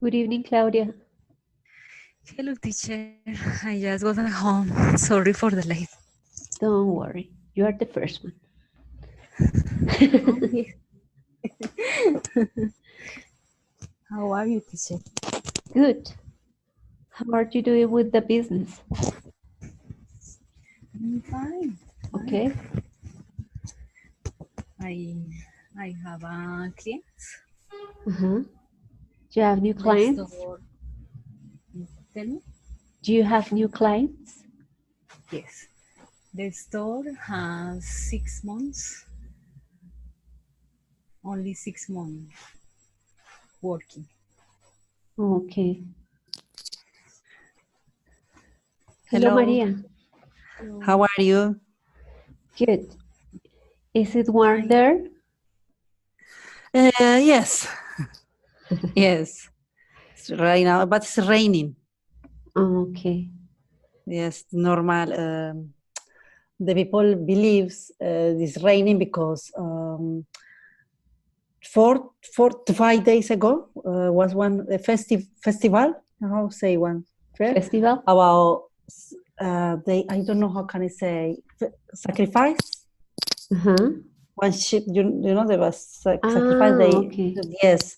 Good evening, Claudia. Hello, teacher. I just got home. Sorry for the late. Don't worry, you are the first one. Oh, yeah. How are you, teacher? Good. How are you doing with the business? I'm fine. Fine. Okay. I I have a client. Uh-huh. Do you have new The clients? store. Tell me. Do you have new clients? Yes. The store has 6 months. Only 6 months working. Okay. Hello, Hello, Maria. Hello. how are you? Good. Is it warm Fine. there? Yes, yes, it's right now, but it's raining. Okay. Yes, normal. The people believes it's raining because 4 to 5 days ago was one festival. How say one fair Festival? about they I don't know how can I say sacrifice Uh-huh. one sheep. You know there was sacrifice. Ah, They okay. yes.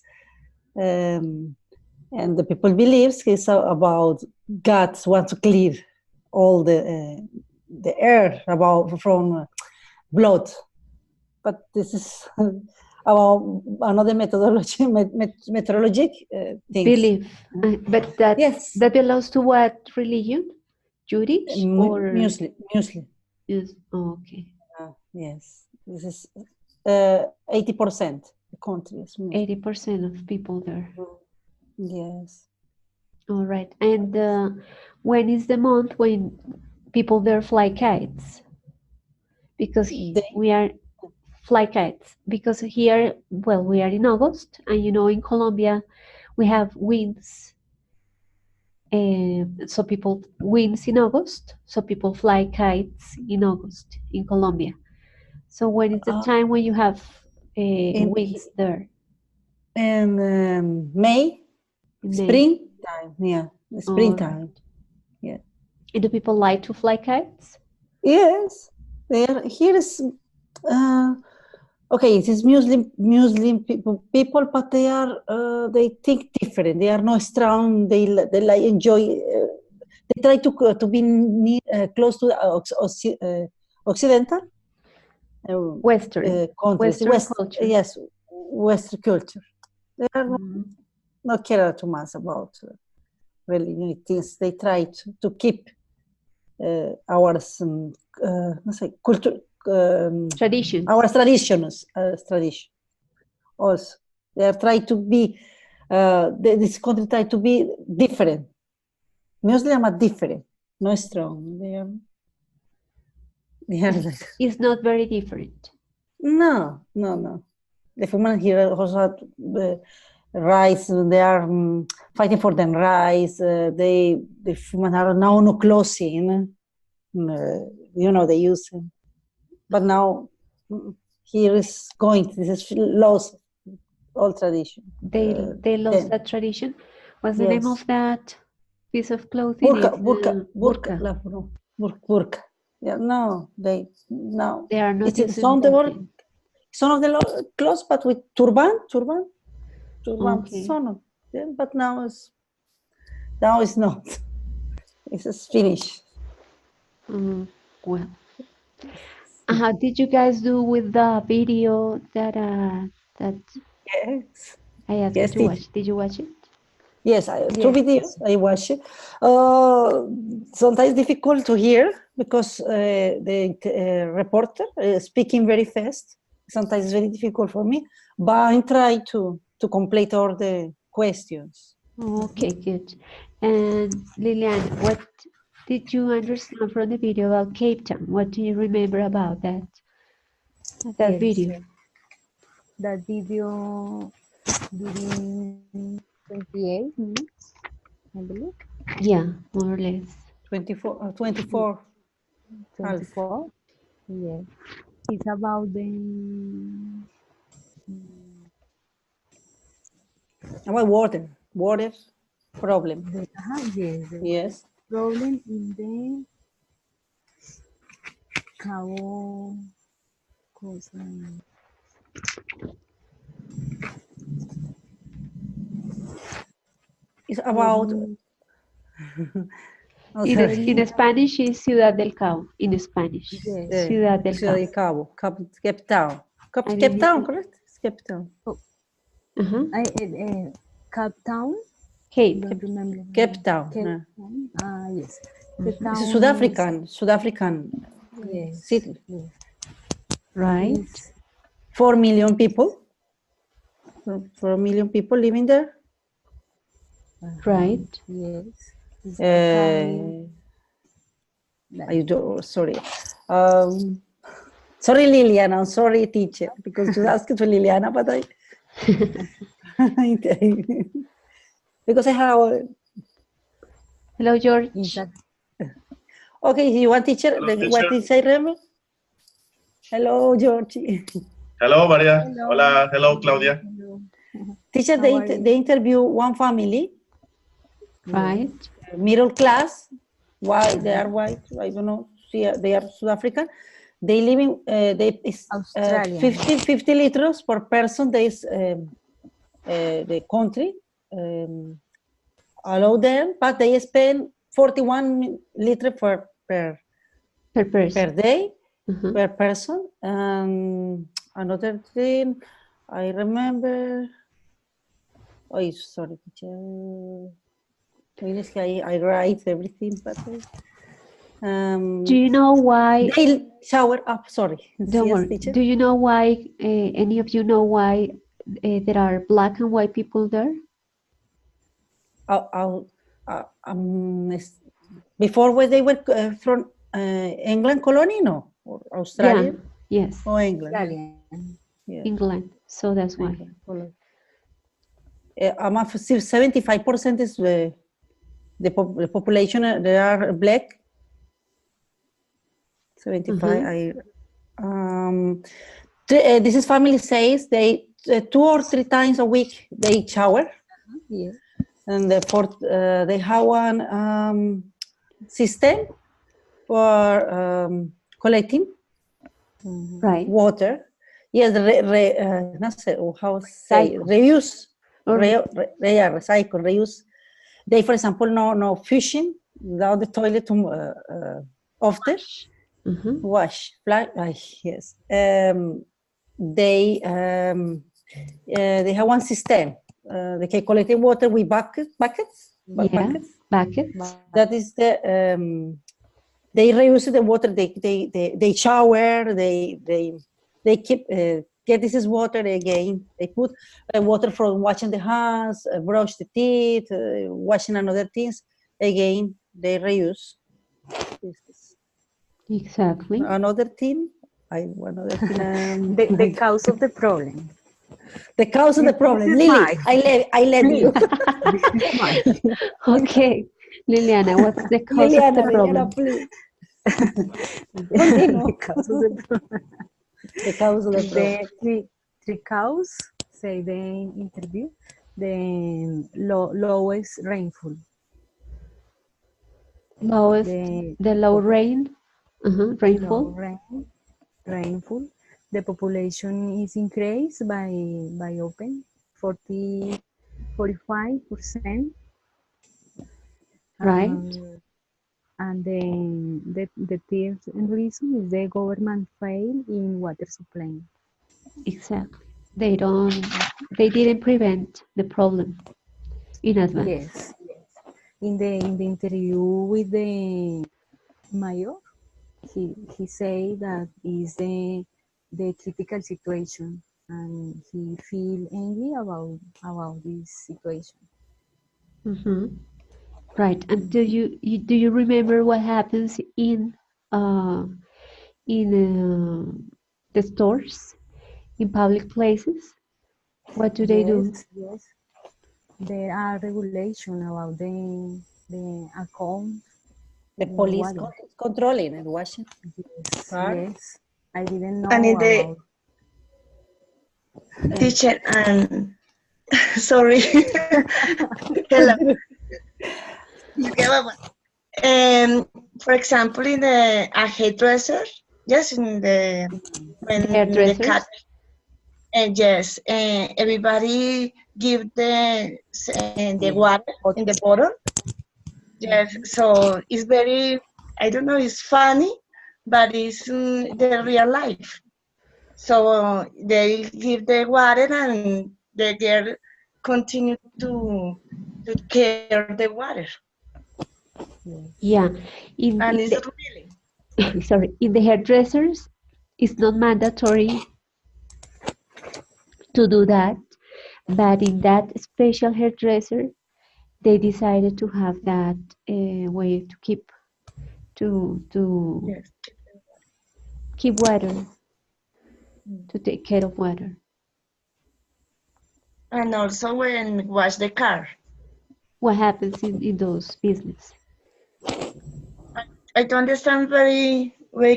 Um, and the people believes it's about God want to clear all the air about from blood, but this is about another methodology, meteorologic things. Belief. But that Yes, that belongs to what religion? Jewish or muesli. is okay. Yes, this is 80% the country is muesli. 80% of people there. Yes. All right. And when is the month when people there fly kites? Because They, we are fly kites. Because here, well, we are in August, and in Colombia, we have winds. So people winds in August. So people fly kites in August in Colombia. So when is the uh, time when you have in winds there in May, in May? springtime, yeah, All right. springtime, yeah. And do people like to fly kites? Yes, there here is uh, okay. It is Muslim people, but they think different. They are not strong. They like enjoy. They try to be close to the Occidental countries. Western culture. Yes, Western culture. They are Mhm. not care too much about religion things. They try to keep our no sé, culture, our Traditions. traditions, tradition. Also, they are trying to be. This country try to be different. Muslim are different, not strong. They are It's, like, it's not very different. no. The women here also have, rights. They are fighting for them rights. The women are now no closing. They use it. But now here is going. This is lost all tradition. They lost Then that tradition. What's the name yes, of that piece of clothing? Is burqa. burka. Yeah, no, they no. They are not It's using on the word. burqa. Some of the clothes, but with turban. Okay. Some of them, but now it's not. It's just finished. Mm, well, how did you guys do with the video that Yes, I asked you yes, to watch? Did you watch it? yes. Two Yes, videos teacher. I watch it. Sometimes difficult to hear because the reporter speaking very fast. Sometimes it's very difficult for me, but I try to complete all the questions. Okay, good. And Lilian, what did you understand from the video about Cape Town? What do you remember about that Yes. video? That video during 28 minutes, I believe. Yeah, more or less. 24 half 24. Yes. It's about the about water. water problem. Yes, the Yes. problem in the Cabo Cosa. It's about. Oh, sorry. In Spanish is Ciudad del Cabo. In Spanish, Yes. Ciudad del Ciudad Cabo. del Cabo, Cape Town. I Cape didn't Town, know. correct? It's Cape Town. Uh-huh. Cape Town. Cape. Don't remember. Cape Town. Cape yeah. Town. Yes. Cape Town. It's a South African Yes. city. Yes. Right. Is 4 million people. 4 million people living there. Right. yes. It's a county. Sorry. Sorry, Liliana. I'm sorry, teacher, because you asked for Liliana, but I. Because I have. Hello, George. Is a Okay, you want teacher? Hello, What teacher. did say, Remy? Hello, Georgie. Hello, Maria. Hello. Hola. Hello, Claudia. Hello. Teacher, How are you? they interview one family, Right. middle class. Why they are white? I don't know. See, they are South African. They live in Australian. 50 liters per person. There is the country allow them, but they spend 41 liters per Per person. day Uh-huh. per person. Another thing I remember. Oh, sorry, teacher. I write everything, but Do you know why? they shower up. Sorry. Don't Yes, worry. teacher. Do you know why? Any of you know why there are black and white people there? Before when they were from England colony, no, or Australia, Yeah. Yes. or England. Australian. Yeah. England. So that's why. England colony. 75% is the population. They are black. 75. This is family says they 2 or 3 times a week they shower. Yes. And they have one system for collecting Right. water. Yes, how say Recycle. reuse, Or- recycle, reuse. They, for example, no fishing without the toilet after Mhm. wash. Yes. They have one system. They can collect the water with buckets. Yeah. Buckets. That is the they reuse the water. They shower. They keep get this is water again. They put water for washing the hands, brush the teeth, washing another things. Again, they reuse. Exactly. Another thing. Another thing. The cause of the problem. The cause of the problem. This is Lily, mine. I let you. This is mine. Okay. Liliana, what's the cause of the problem? Liliana, please. The cause of the problem. The cause of the problem. The three cows, say the interview, the lowest rainfall. Lowest, the low rain, rainfall. Low rainfall. The population is increased by open 45%. Right. And the third reason is the government fail in water supply. Exactly. They didn't prevent the problem in advance. Yes. In the interview with the mayor, he say that is the critical situation, and he feel angry about this situation. Mm-hmm. Right. And do you remember what happens in the stores, in public places? What do they do? Yes. There are regulations about the account. The police water. controlling and washing. Yes, Right. yes. I didn't know And in the about. teacher, and Sorry. Hello. For example, in a hairdresser, yes, in the when the Hairdressers? cut, yes, everybody give the water in the bottle. Yes, so it's very, I don't know, it's funny, but it's the real life. So they give the water and the girl continue to care the water. Yeah. In And in it's the really, sorry, in the hairdressers, it's not mandatory to do that, but in that special hairdresser, they decided to have that way to yes. keep water, to take care of water. And also when wash the car. What happens in those business? I don't understand very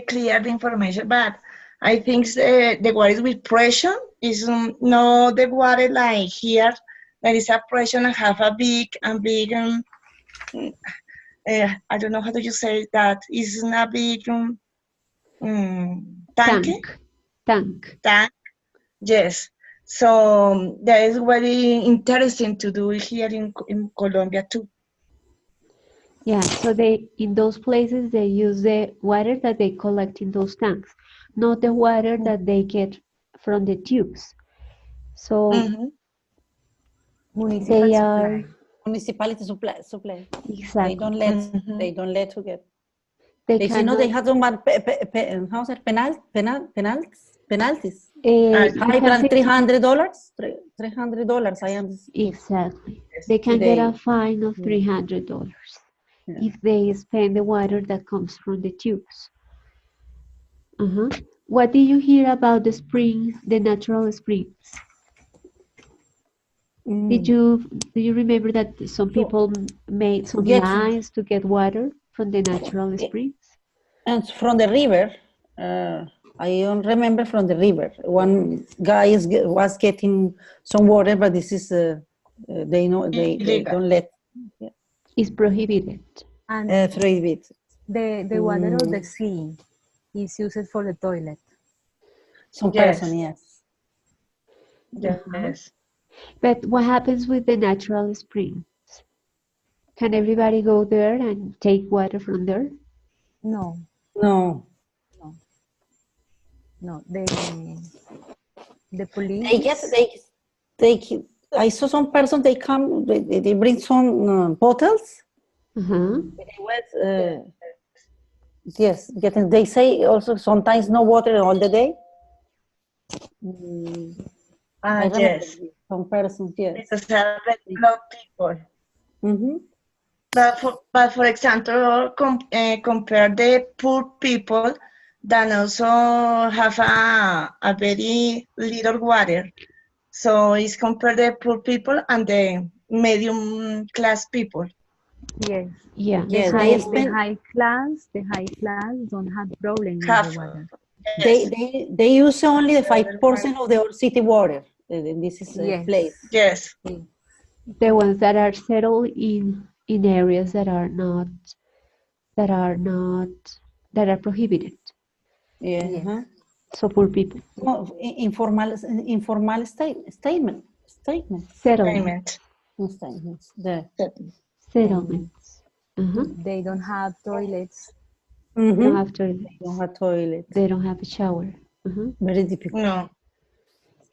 clear the information, but I think the water with pressure is not the water like here. There is a pressure and have a big I don't know how do you say that. It's a big tank. Tank. Yes. So that is very interesting to do here in Colombia too. Yeah, so they in those places they use the water that they collect in those tanks, not the water that they get from the tubes. So Mhm. Municipal they supply. are Municipality supply. They exactly. don't let to get. They They say no, they cannot. have some how's it penalties. You High can than pay $300. $300. I understood. exactly. They can get a fine of $300 Yeah. if they spend the water that comes from the tubes. What did you hear about the spring, the natural springs? Do you remember that some people made some Get lines to get water from the natural springs? and from the river. I don't remember from the river. One guy was getting some water, but this is they don't let It's prohibited. And prohibit. the water of the sea is used for the toilet. Some Yes. person, yes. Yes. But what happens with the natural springs? Can everybody go there and take water from there? No, No. no. The police. I saw some person, they come, they bring some bottles. Yes, they say also sometimes no water all the day. I remember Yes. some persons, yes. Because there are a lot of people. But for example, compare the poor people that also have a very little water. So it's compare the poor people and the medium class people. Yes. Yeah. Yes, The high class don't have problem with the water. They use only the 5% of the city water. This is a place. Yes. The ones that are settled in areas that are prohibited. Yeah. So poor people. Informal statement. Settlement. Settlements. They don't have toilets. They don't have toilets. They don't have toilets. They don't have a shower. Very difficult. No.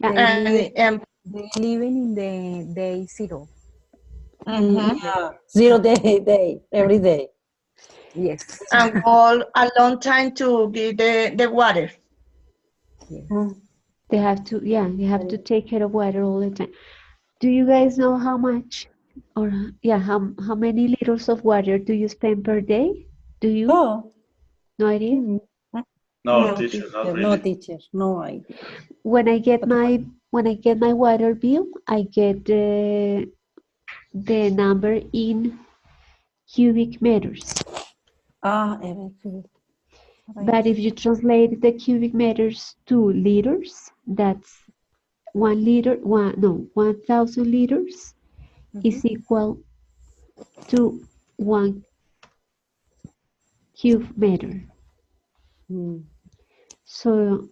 They living in the day zero. Zero day, every day. Yes. And all a long time to get the water. They have to take care of water all the time. Do you guys know how much how many liters of water do you spend per day? Do you? No idea? No, teacher, not No, really. teacher, no idea. When I get my water bill, I get the number in cubic meters. But if you translate the cubic meters to liters, that's 1,000 liters is equal to 1 cubic meter. So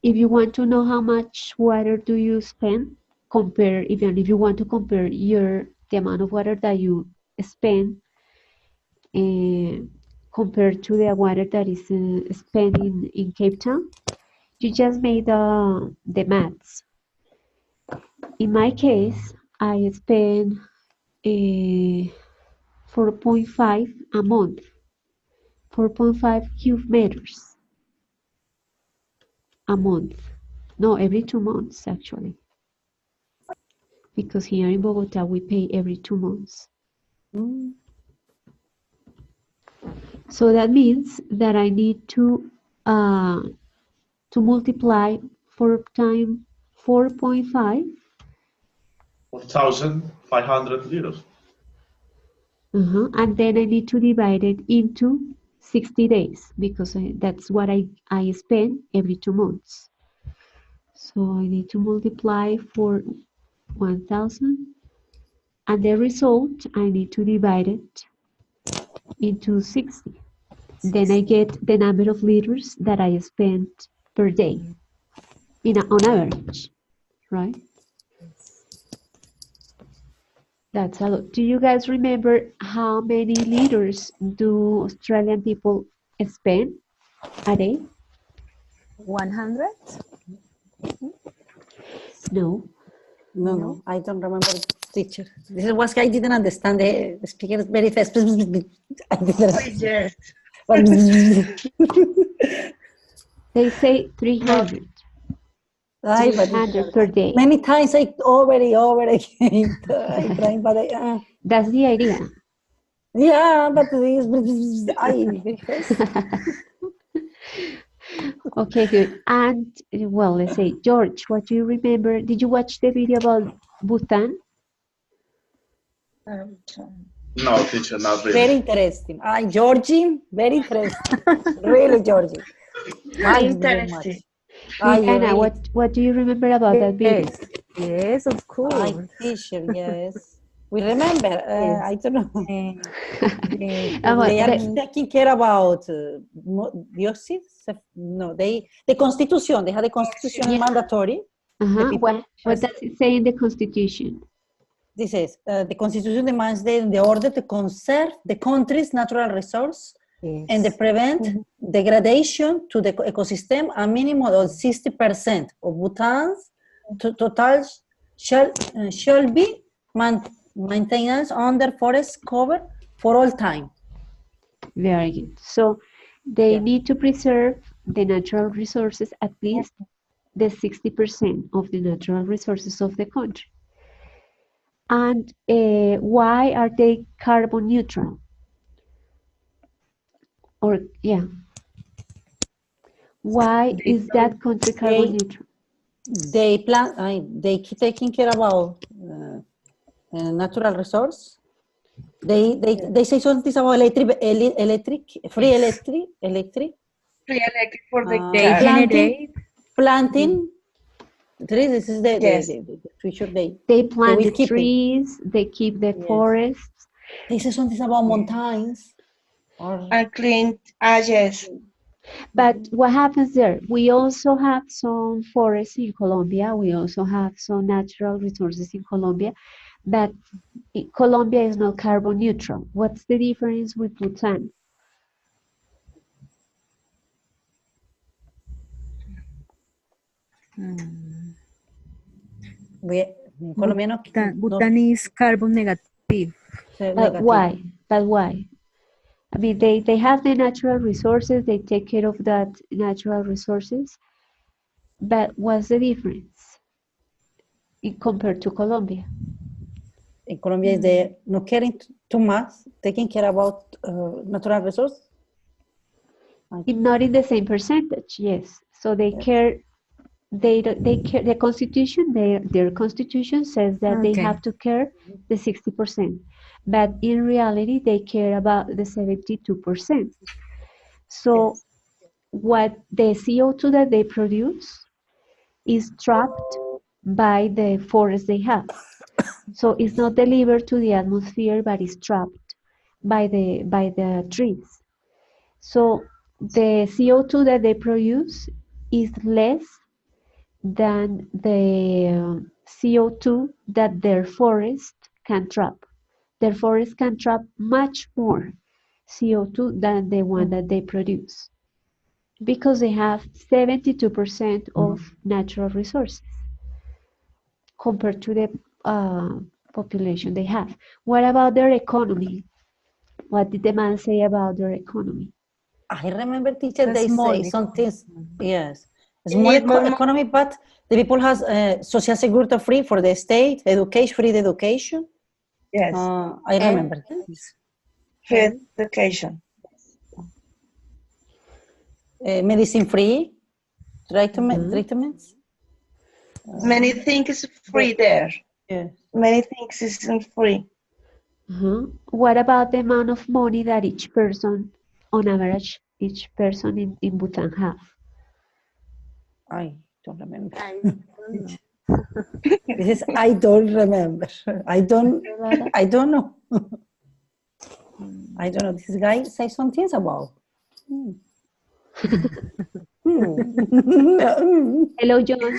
if you want to know how much water do you spend, even if you want to compare the amount of water that you spend compared to the water that is spent in Cape Town, you just made the maths. In my case, I spend 4.5 a month, 4.5 cubic meters a month. No, every 2 months actually. Because here in Bogota we pay every 2 months. So that means that I need to multiply 4 times 4.5. 4,500 liters. And then I need to divide it into 60 days because that's what I spend every 2 months. So I need to multiply for 1,000, and the result I need to divide it into 60. Then I get the number of liters that I spent per day on average, right? That's a lot. Do you guys remember how many liters do Australian people spend a day? 100? No. No, I don't remember, teacher. This was I didn't understand the speaker very fast. I didn't. Yes. They say 300. 300 per day. Many times I over again. I try, but that's the idea. Yeah, but it's very fast. Okay, good. And well, let's say, George, what do you remember? Did you watch the video about Bhutan? No, teacher, not really. Very interesting. Georgie, very interesting. Really, Georgie. Very interesting. Rihanna, what do you remember about that video? Yes, of course. Teacher, yes. We remember. I don't know. They are taking care about dioxide. No, the constitution. They have the constitution mandatory. What does it say in the constitution? This is the constitution demands the order to conserve the country's natural resource and to prevent degradation to the ecosystem. A minimum of 60% of Bhutan's total shall be maintenance under forest cover for all time. Very good. So they need to preserve the natural resources, at least the 60% of the natural resources of the country. And why are they carbon neutral? Why is that country carbon neutral? They keep taking care about natural resource. They say something about free electric for the planting trees. This is the future. They plant the trees. They keep the forests. They say something about mountains and clean. Yes. But what happens there? We also have some forests in Colombia. We also have some natural resources in Colombia. But Colombia is not carbon neutral. What's the difference with Bhutan? Bhutan is carbon negative. Why? But why? I mean, they have the natural resources. They take care of that natural resources. But what's the difference compared to Colombia? In Colombia, is they not caring too much, taking care about natural resources? Not in the same percentage, yes. So they care. They care. The constitution, their constitution says that they have to care the 60%, but in reality, they care about the 72%. So what the CO2 that they produce is trapped by the forest they have. So it's not delivered to the atmosphere, but it's trapped by the trees. So the CO2 that they produce is less than the CO2 that their forest can trap. Their forest can trap much more CO2 than the one that they produce, because they have 72% of natural resources compared to the population they have. What about their economy? What did the man say about their economy? I remember, teacher, A they small say some things. Yes, You small need more economy, but the people has social security free for the state, education, free education. Yes. I remember this. Free education. Medicine free, treatments. Many things is free there. Yeah. Many things isn't free. What about the amount of money that each person, on average, each person in Bhutan have? I don't remember. I don't know. This is I don't remember. I don't know. I don't know. This guy say some things about. Hello, John.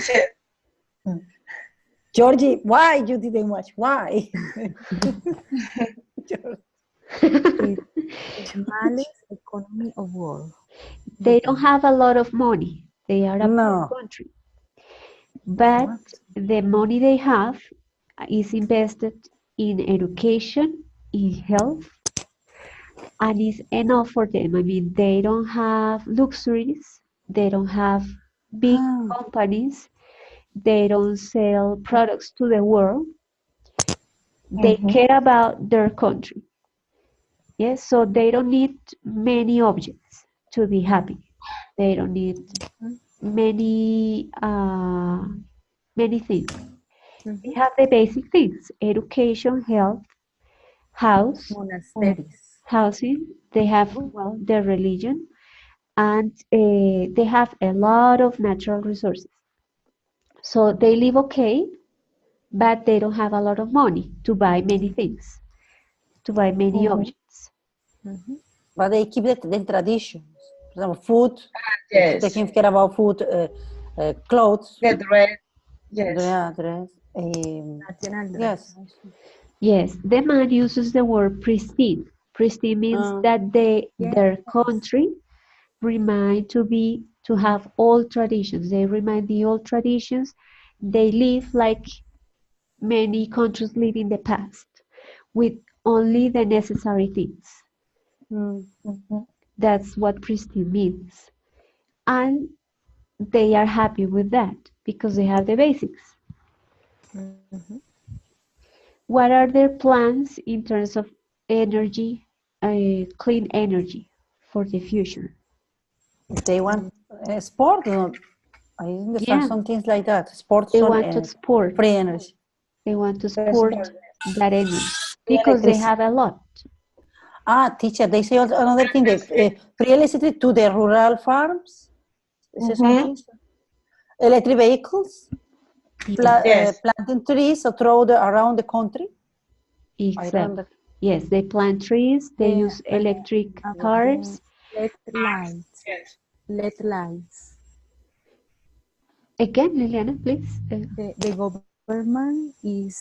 Georgie, why you didn't watch? Why? The smallest economy of world. They don't have a lot of money. They are a poor country. But the money they have is invested in education, in health, and is enough for them. I mean, they don't have luxuries. They don't have big companies. They don't sell products to the world. They care about their country. Yes, so they don't need many objects to be happy. They don't need many things. They have the basic things: education, health, Monasteries. housing. They have their religion, and they have a lot of natural resources. So they live okay, but they don't have a lot of money to buy many things, to buy many objects. But they keep the traditions. For example, food. Yes. Taking care about food, clothes. The dress. Yes. Dress. Yes. Yes, the man uses the word pristine. Pristine means that their country remain to have old traditions. They remain the old traditions. They live like many countries live in the past, with only the necessary things. That's what pristine means. And they are happy with that because they have the basics. What are their plans in terms of energy, clean energy for the future? They want sport. I understand some things like that. Sports. They want to export free energy. They want to export that energy because they have a lot. Teacher, they say another thing. Free electricity to the rural farms. Electric vehicles. Planting trees around the country. Exactly. Yes, they plant trees. They use electric cars. LED lights. Again, Liliana, please. The government is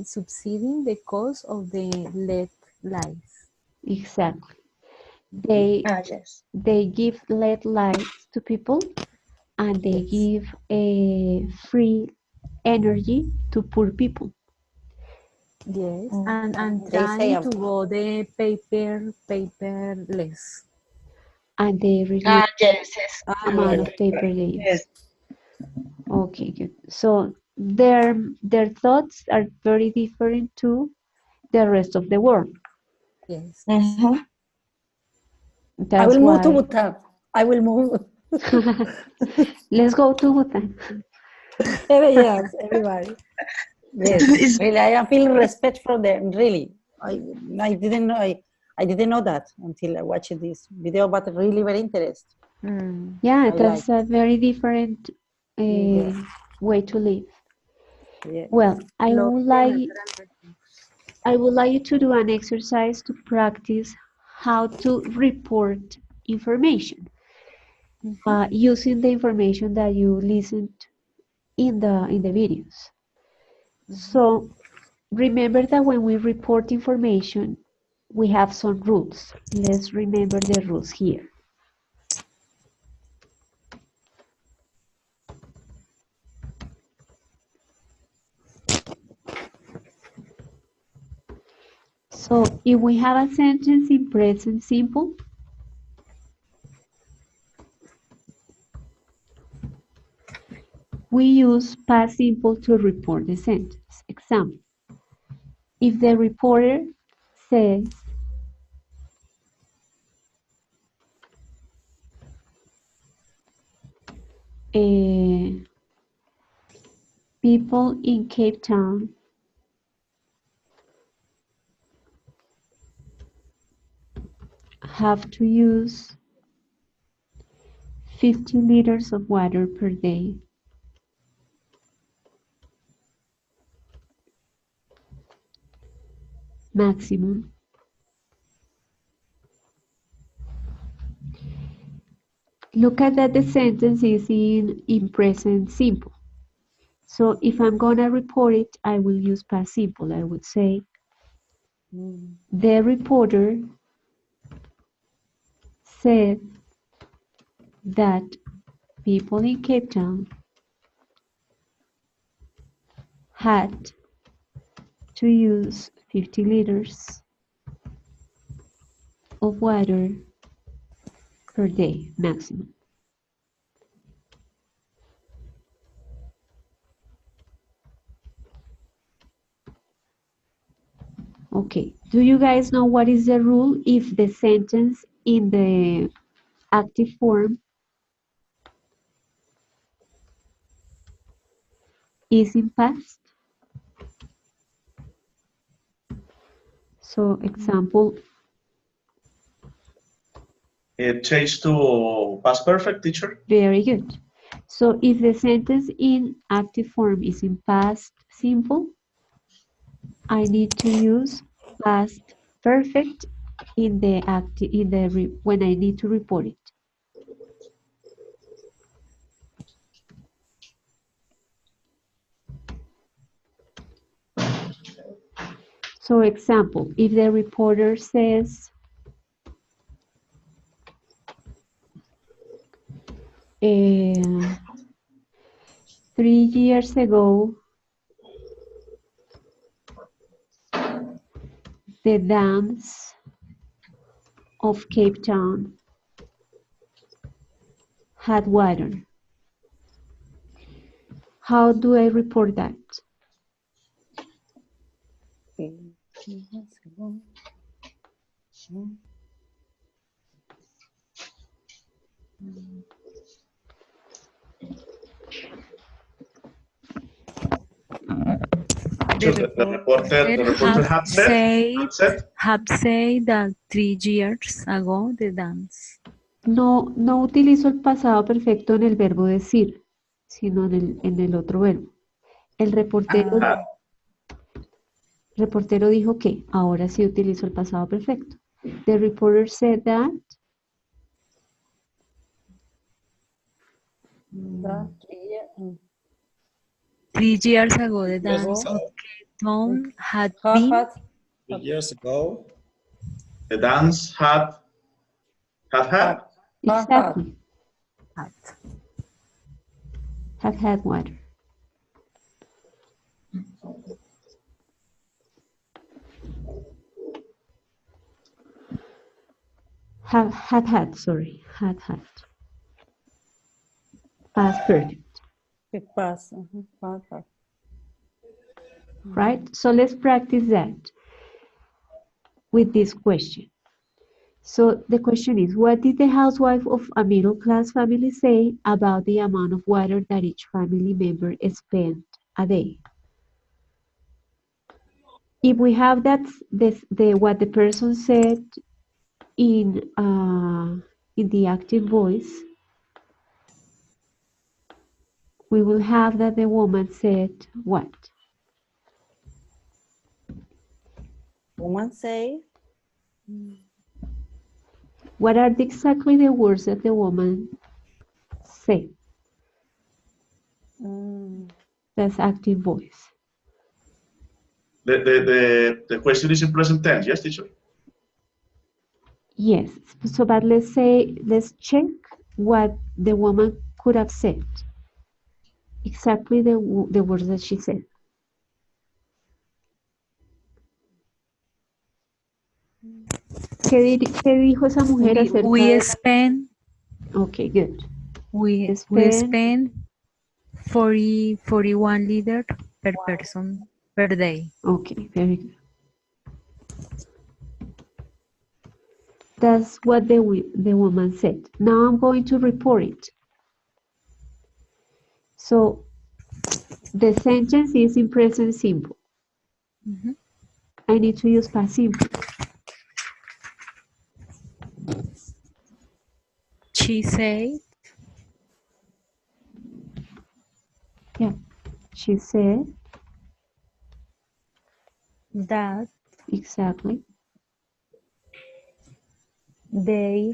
subsidizing the cost of the LED lights. Exactly. They give LED lights to people, and they give a free energy to poor people. Yes, and trying to go the paperless. And they reduce the amount of paper they use. Yes. Okay, good. So their thoughts are very different to the rest of the world. Yes. I will move to Bhutan. I will move. Let's go to Bhutan. Yes, everybody. Yes, really, I am feeling respect for them. Really, I didn't know. I didn't know that until I watched this video, but really very interesting. Yeah, that's a very different way to live. Yeah. Well, I Los would like generales. you to do an exercise to practice how to report information using the information that you listened in the videos. So remember that when we report information, we have some rules. Let's remember the rules here. So if we have a sentence in present simple, we use past simple to report the sentence. Example, if the reporter says, people in Cape Town have to use 50 liters of water per day. Maximum. Look at that the sentence is in present simple. So if I'm gonna report it, I will use past simple. I would say, the reporter said that people in Cape Town had to use 50 liters of water per day, maximum. Okay, do you guys know what is the rule if the sentence in the active form is in past? So example, It changed to past perfect, teacher? very good. So if the sentence in active form is in past simple, I need to use past perfect in the when I need to report it. So example, if the reporter says, 3 years ago, the dams of Cape Town had water. How do I report that? The reporter had said that 3 years ago the dance. No utilizo el pasado perfecto en el verbo decir, sino en el otro verbo. El reportero dijo que ahora sí utilizo el pasado perfecto. The reporter said that 3 years ago the dance of Cape Town had been. 3 years ago. The dance had. Exactly. Had water. Had, sorry. Had. Past perfect. Past. Right? So let's practice that with this question. So the question is, what did the housewife of a middle-class family say about the amount of water that each family member spent a day? If we have that, what the person said in the active voice, we will have that the woman said what? Woman say, What are exactly the words that the woman said? That's active voice. The question is in present tense, yes, teacher? Yes. So, but let's check what the woman could have said. Exactly the words that she said. ¿Qué dijo esa mujer acerca We de... spend Okay, good. we Spend- spend 41 liters per person per day. Okay, very good. That's what the woman said. Now I'm going to report it. So the sentence is in present simple. Mhm. I need to use past simple. She said Yeah, she said that exactly. they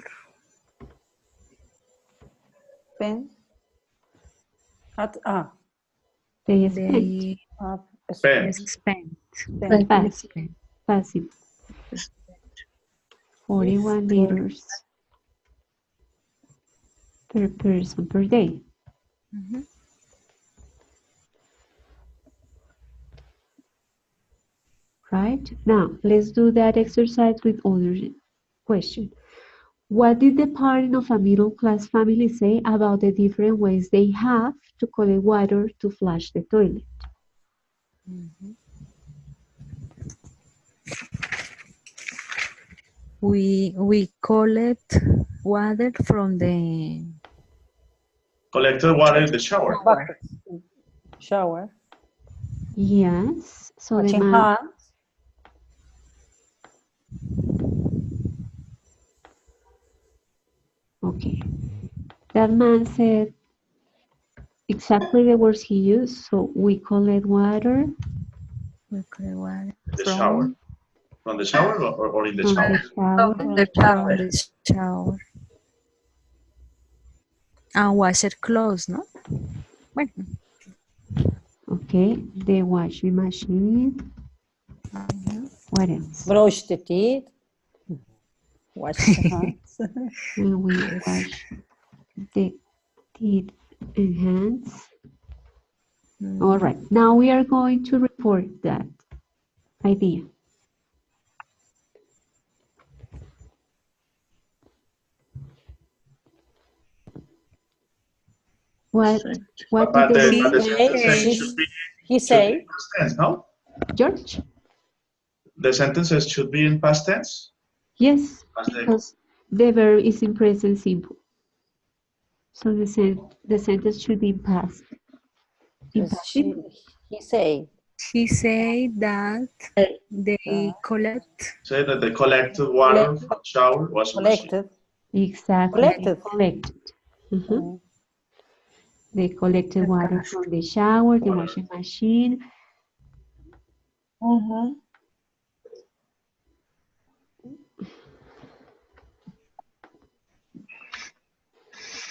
pen, at, They spent. they Spend. spent Past simple. 41 liters per person per day. Mhm. Right? Now, let's do that exercise with other question. What did the parent of a middle-class family say about the different ways they have to collect water to flush the toilet? We collect water from the Collected water in the shower. bucket, shower, Yes. So the washing man, hands, okay. That man said exactly the words he used. So we collect water we collect water In the shower. From the shower or in the from shower? the shower. from the shower. And wash your clothes, no? Bueno, Okay. The washing machine. What else? brush the teeth, wash the hands. When we wash the teeth and hands. All right. Now we are going to report that idea. What did But the the woman sentence should be He should be say, in past tense, no? George? The sentences should be in past tense. Yes, As they- because the verb is in present simple. So the sentence should be in past. In past simple. he say, he said that they collect Say that they collected water from the shower, washing machine. collected, Exactly. Collected. They collected. They collected water from the shower, the washing machine.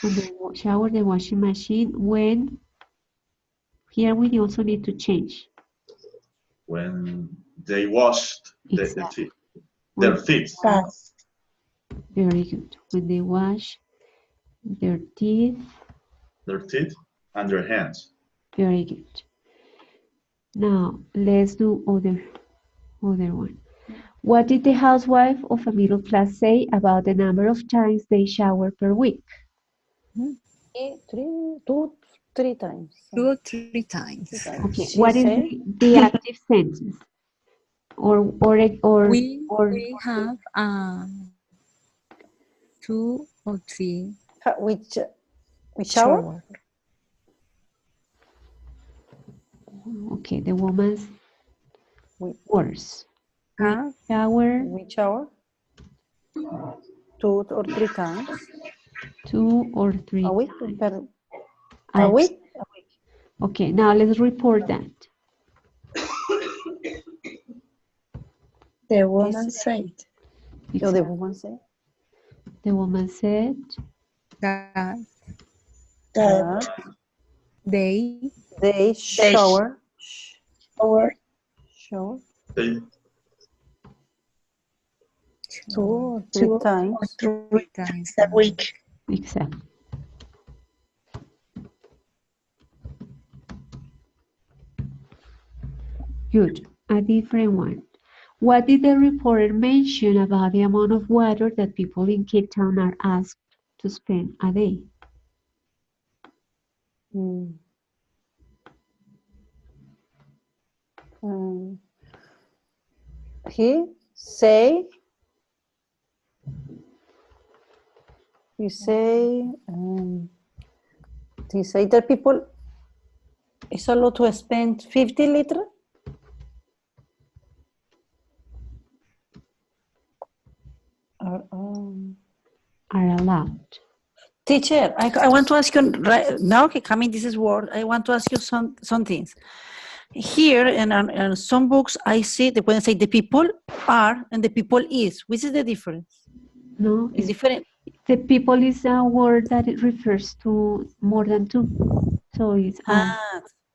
From the shower, the washing machine. When here we also need to change. When they washed Exactly. their feet. Very good. When they wash their teeth. Their teeth and their hands. Very good. Now let's do other one. What did the housewife of a middle class say about the number of times they shower per week? 3 times. 2 or 3 times. Okay. She What is say, the active sentence? We have 2 or 3 which shower? Okay, the woman's words. have Shower We shower 2 or 3 times 2 or 3 a week. times. A week? Okay, now let's report that. The woman said. Oh, the woman say The woman said, that That they they shower our They, two or three two times. or three times a week. exactly. Good, a different one. What did the reporter mention about the amount of water that people in Cape Town are asked to spend a day? Mm. He say that people it's allowed to spend 50 liters. Are allowed. Teacher, I want to ask you right now. Okay, coming this is word. I want to ask you some things. Here in some books, I see that when I say the people are and the people is, which is the difference? No, It's different. the people is a word that it refers to more than two. So it's are.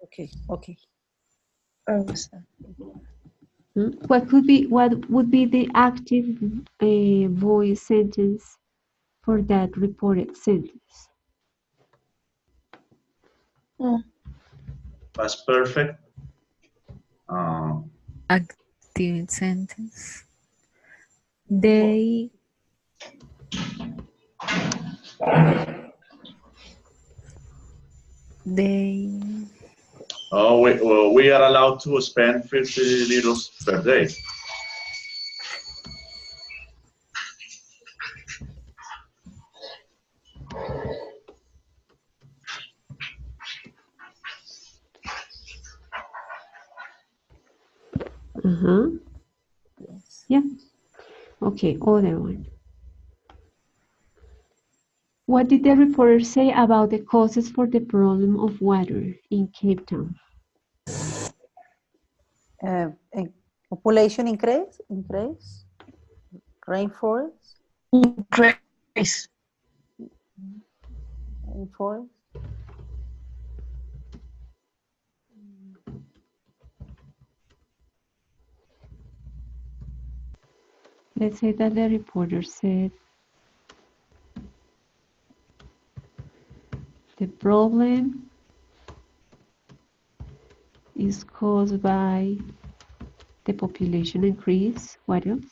Okay. What would be the active voice sentence for that reported sentence? past perfect. active sentence. They We are allowed to spend 50 liters per day. Yeah. Okay, other one. What did the reporter say about the causes for the problem of water in Cape Town? Population increase, rainforest, Increase. Let's say that the reporter said the problem is caused by the population increase. What else?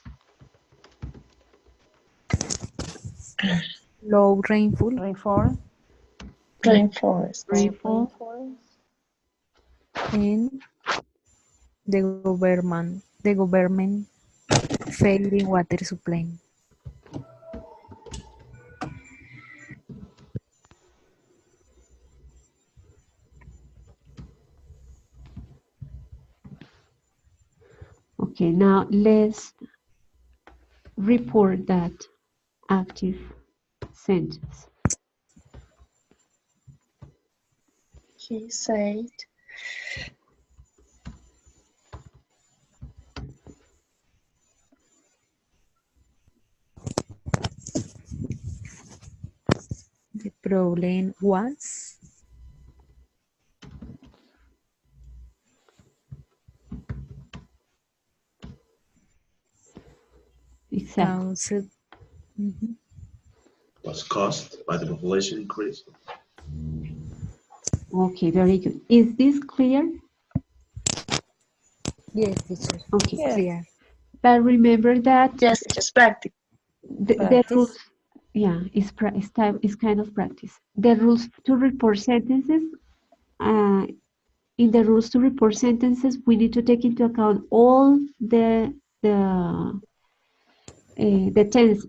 low rainfall, Rainfall. and the government failing water supply. Okay, now let's report that active sentence. He said. The problem was Exactly. Was caused by the population increase. Okay, very good. Is this clear? Yes, teacher. Okay. It's clear. But remember that Yes, just practice. the rules, yeah, it's kind of practice. The rules to report sentences, in the rules to report sentences, we need to take into account all the tenses.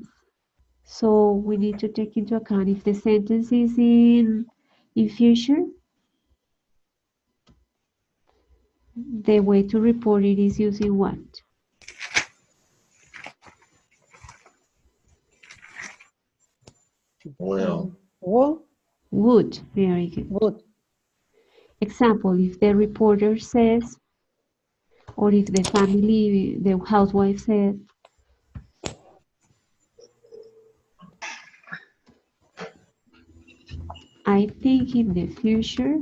So we need to take into account if the sentence is in future, the way to report it is using what? Well, Would. Very good. Would. Example, if the reporter says, or if the family, the housewife said, I think in the future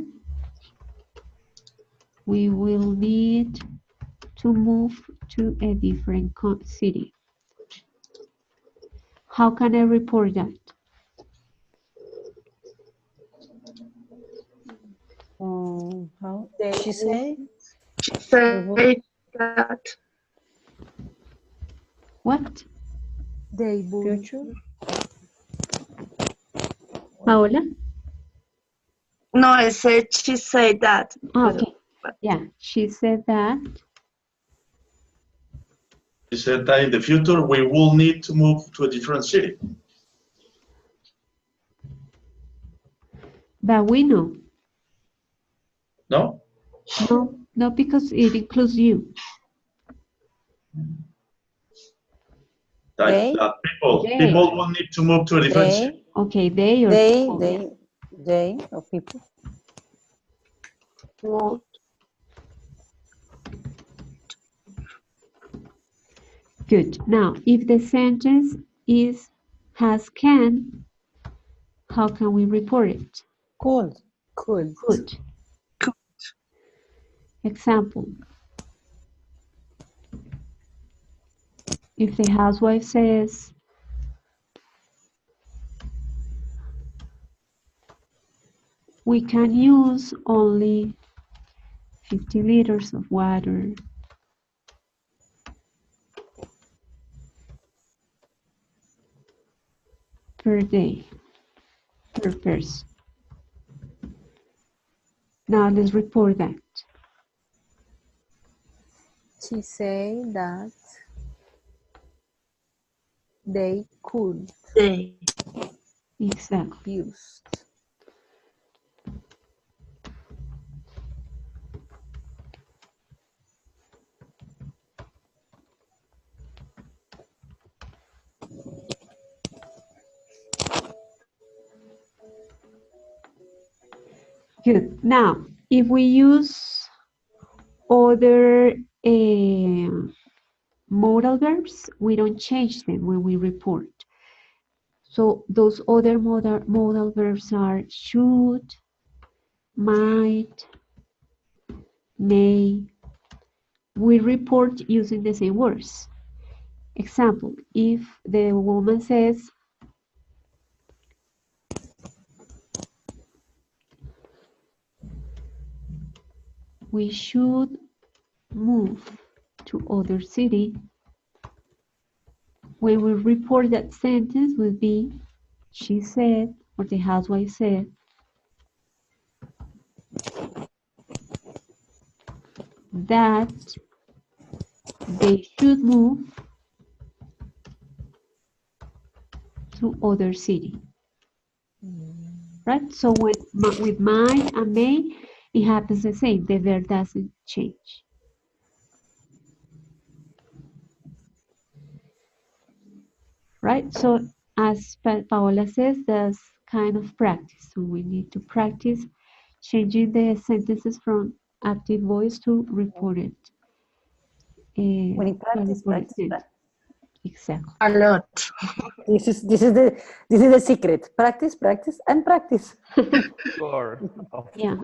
we will need to move to a different city. How can I report that? How she say? She said that. What? They will Future? Paola? No, I said she said that. Okay. Yeah, she said that. She said that in the future we will need to move to a different city. But we know. No? No, no, because it includes you. They? That people will need to move to a different city. Okay, they or They or people. Well, Good. Now, if the sentence has can, how can we report it? Could. could. Could. Example. If the housewife says, we can use only 50 liters of water per day, per person. Now let's report that. She said that they could they. Exactly. use. Good. Now, if we use other modal verbs, we don't change them when we report. So those other modal verbs are should, might, may. We report using the same words. Example, if the woman says, we should move to other city, when we report that sentence will be, she said, or the housewife said, that they should move to other city. Right? So with might and may, it happens the same. The verb doesn't change. Right? So as Paola says, that's kind of practice. So we need to practice changing the sentences from active voice to reported. When you practice. Exactly. A lot. This is the secret. Practice, practice, and practice. Yeah.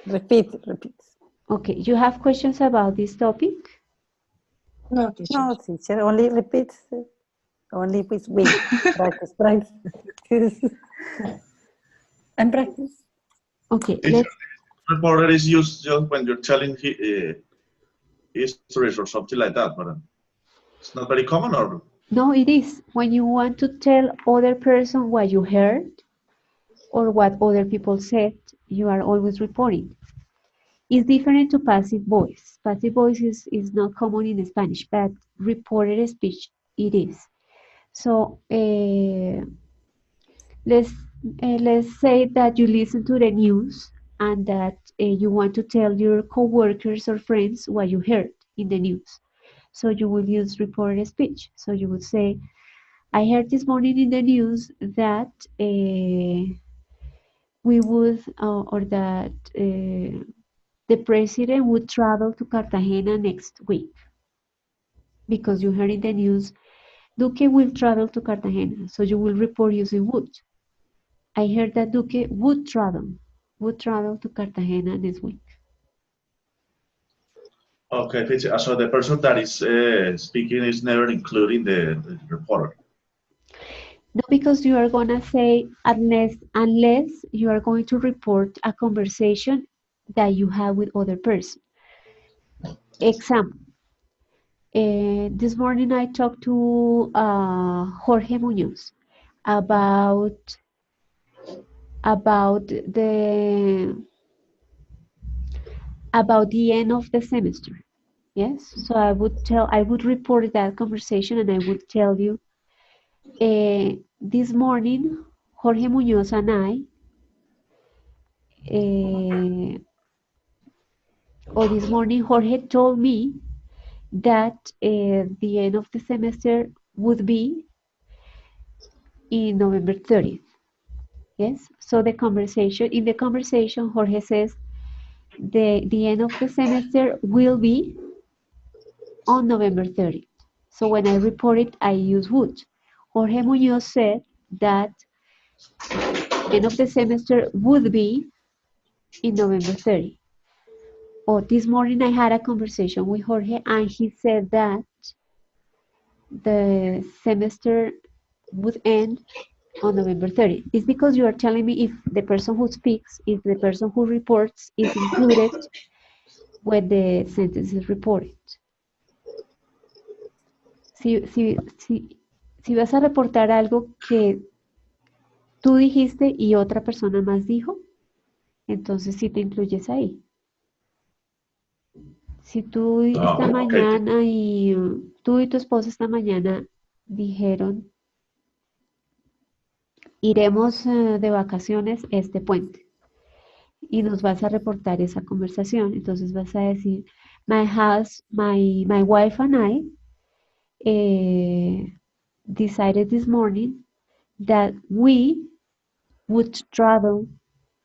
Repeat. Okay, you have questions about this topic? No, teacher. No, teacher, only repeat. Only with practice. And practice. Okay, Reporter is used just when you're telling histories or something like that, but it's not very common, or? No, it is. When you want to tell other person what you heard or what other people said, you are always reporting. It's different to passive voice. Passive voice is not common in Spanish, but reported speech, it is. So let's say that you listen to the news and that you want to tell your coworkers or friends what you heard in the news. So you will use reported speech. So you would say, I heard this morning in the news that we would, or that the president would travel to Cartagena next week. Because you heard in the news, Duque will travel to Cartagena, so you will report using would. I heard that Duque would travel to Cartagena this week. Okay, teacher. So the person that is speaking is never including the reporter. No, because you are gonna say unless you are going to report a conversation that you have with other person. Example. This morning I talked to Jorge Muñoz about the end of the semester. Yes, so I would report that conversation and I would tell you this morning Jorge Muñoz and I or this morning Jorge told me that the end of the semester would be in November 30th. Yes, so in the conversation Jorge says the end of the semester will be on November 30th. So when I report it, I use would. Jorge Muñoz said that end of the semester would be in November 30th. Oh, this morning I had a conversation with Jorge and he said that the semester would end on November 30th. It's because you are telling me if the person who speaks, if the person who reports is included when the sentence is reported. Si vas a reportar algo que tú dijiste y otra persona más dijo, entonces sí te incluyes ahí. Si tú esta mañana y tú y tu esposa esta mañana dijeron iremos de vacaciones este puente y nos vas a reportar esa conversación, entonces vas a decir my wife and I decided this morning that we would travel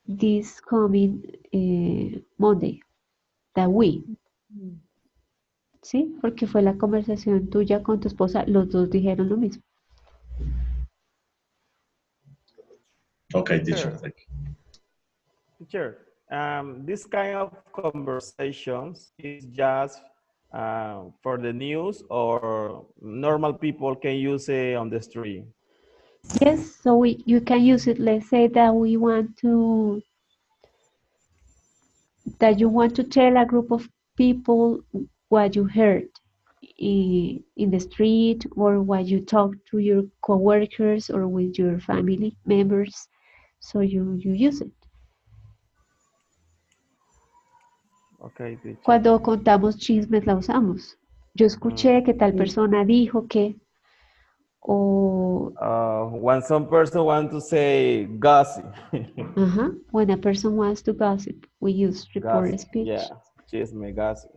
this coming Monday. That we. ¿Sí? Porque fue la conversación tuya con tu esposa, los dos dijeron lo mismo. Okay, teacher, thank you. Teacher, this kind of conversations is just for the news or normal people can use it on the street? Yes, so you can use it. Let's say that you want to tell a group of people what you heard in the street or what you talked to your coworkers or with your family members. So you use it. Okay, teacher. Cuando contamos chismes la usamos. Yo escuché que tal persona dijo que o when some person wants to say gossip. When a person wants to gossip, we use reported speech. Yeah, chisme, gossip.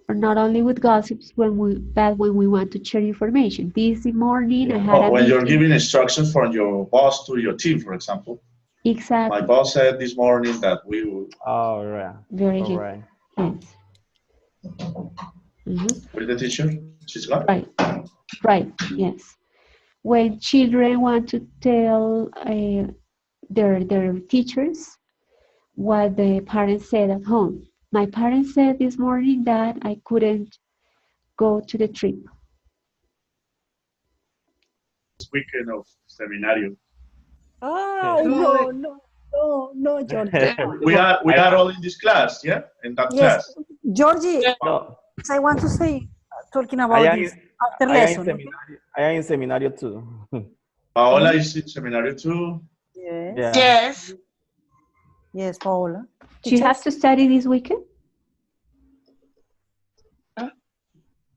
Or not only with gossips, when we want to share information. This morning I had when you're giving instructions from your boss to your team, for example. Exactly. My boss said this morning that we will. All right. Very good. Right. Yes. With the teacher, she's gone. Right. Yes. When children want to tell their teachers what the parents said at home. My parents said this morning that I couldn't go to the trip. This weekend of seminario. No, Georgie. we are all in this class, yeah? In that class. Georgie, No. I want to say, talking about this after lesson. I am in seminario too. Paola is in seminario too. Yes. Yeah. Yes. Yes, Paola. Do you have to study this weekend?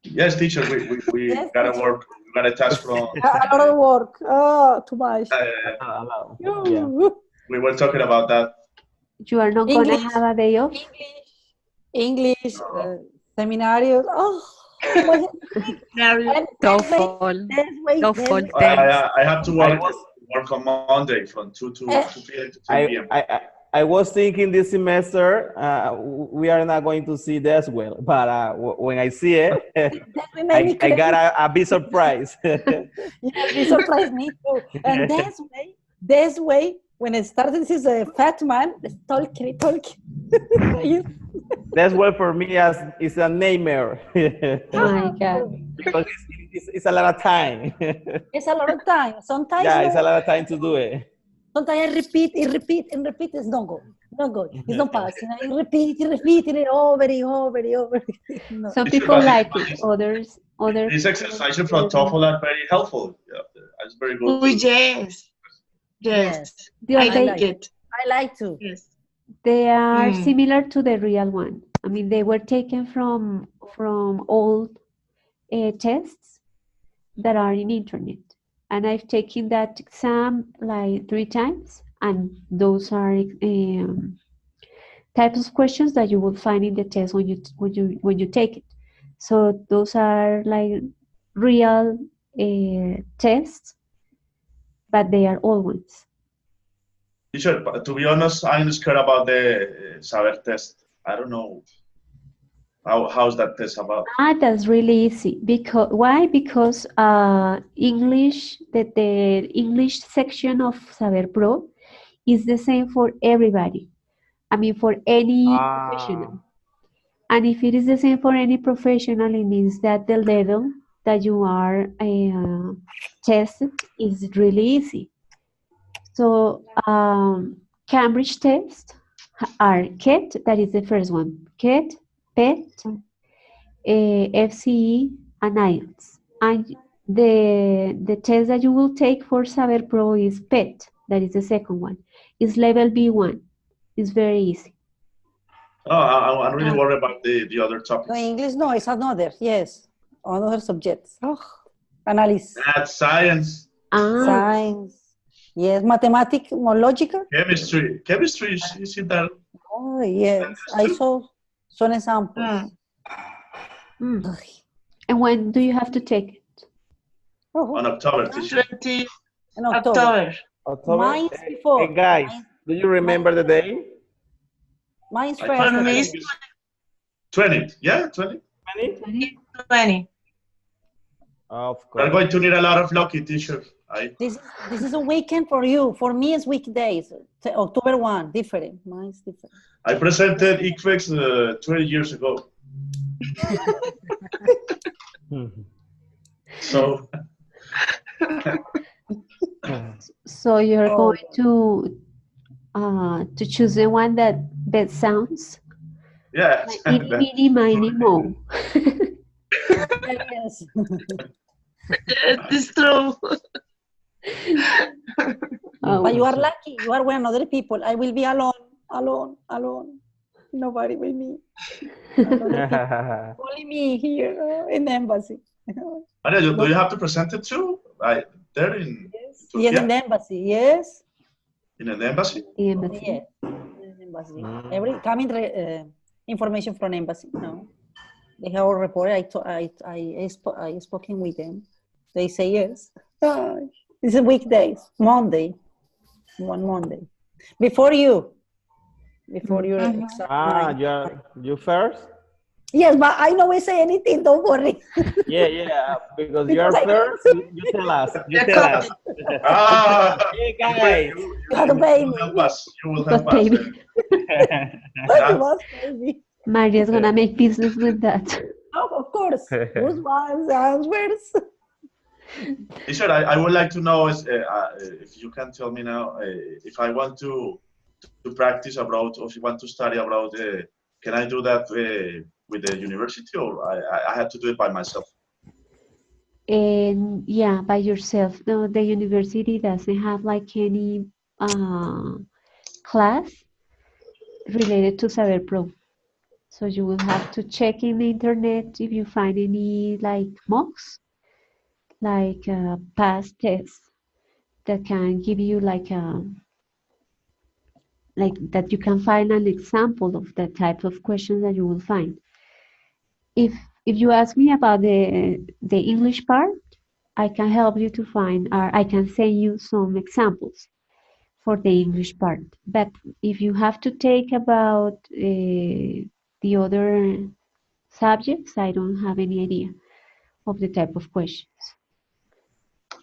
Yes, teacher, we Yes, gotta teacher. work. We got a task from. A lot of work. Oh, too much. Yeah. We were talking about that. You are not going to have a day off? English, seminarios. Oh, TOEFL. wait. TOEFL. I have to work work on Monday from 2 to 2 p.m. to 3 p.m. I was thinking this semester we are not going to see this well, but when I see it, I got a bit surprised. Yeah, it surprised me too. And this way, when it started, this is a fat man talking. That's well for me as it's a nightmare. Oh my God. Because it's a lot of time. It's a lot of time. Sometimes yeah, it's a lot of time to do it. Sometimes I repeat. It's not good. Not good. It's not passing. I repeat it over and over and over. No. Some people like it. Others. These exercises from TOEFL are very helpful. Yeah, it's very good. Oh, yes. I like it. I like to. Yes. They are similar to the real one. I mean, they were taken from old tests that are in internet. And I've taken that exam like 3 times, and those are types of questions that you will find in the test when you take it. So those are like real tests, but they are old ones. Teacher, to be honest, I'm scared about the Saber test. I don't know. How's that test about? That's really easy. Why? Because English, the English section of Saber Pro is the same for everybody. I mean, for any professional. And if it is the same for any professional, it means that the level that you are tested is really easy. So Cambridge tests are CET, that is the first one. CET, PET, FCE, and IELTS. And the test that you will take for Saber Pro is PET, that is the second one. It's level B1. It's very easy. Oh, I'm really worried about the other topics. No, English, no, it's another, yes. Another subjects. Oh, analysis. Math, science. Science. Yes, mathematics, more logical. Chemistry is in that. Oh, yes. I saw some examples. And when do you have to take it? On October, teacher. 20 In October. Mine's before. Hey guys, do you remember the day? Mine's For first. me, 20. Yeah, 20. 20. Of course. We're going to need a lot of lucky, teacher. This is a weekend for you. For me, it's weekdays. October 1, different. Mine's different. I presented ICFEX 20 years ago. So. So you're going to choose the one that best sounds? Yeah. Like eeny, meeny, miny, mo. Yes. It's true. But you are lucky. You are with other people. I will be alone. Nobody with me. Only me here in the embassy. Do you have to present it too? There in Yes, in the embassy. Yes. In an embassy? The embassy. Yes. In the embassy. Every coming information from embassy. No. They have a report. I spoken with them. They say yes. This is weekdays. Monday. One Monday. Before your exam. You first? Yes, but I don't say anything. Don't worry. Yeah, because you're first. You tell us. Hey guys. You will help us. You will help us. Maria's gonna make business with that. Oh, of course. Who's one's answers? Teacher, I would like to know if you can tell me now if I want to practice abroad or if you want to study abroad, can I do that with the university or I have to do it by myself? And yeah, by yourself. No, the university doesn't have like any class related to Saber Pro. So you will have to check in the internet if you find any like mocks, like past tests that can give you like that you can find an example of the type of questions that you will find. If you ask me about the English part, I can help you to find, or I can send you some examples for the English part. But if you have to take about the other subjects, I don't have any idea of the type of questions.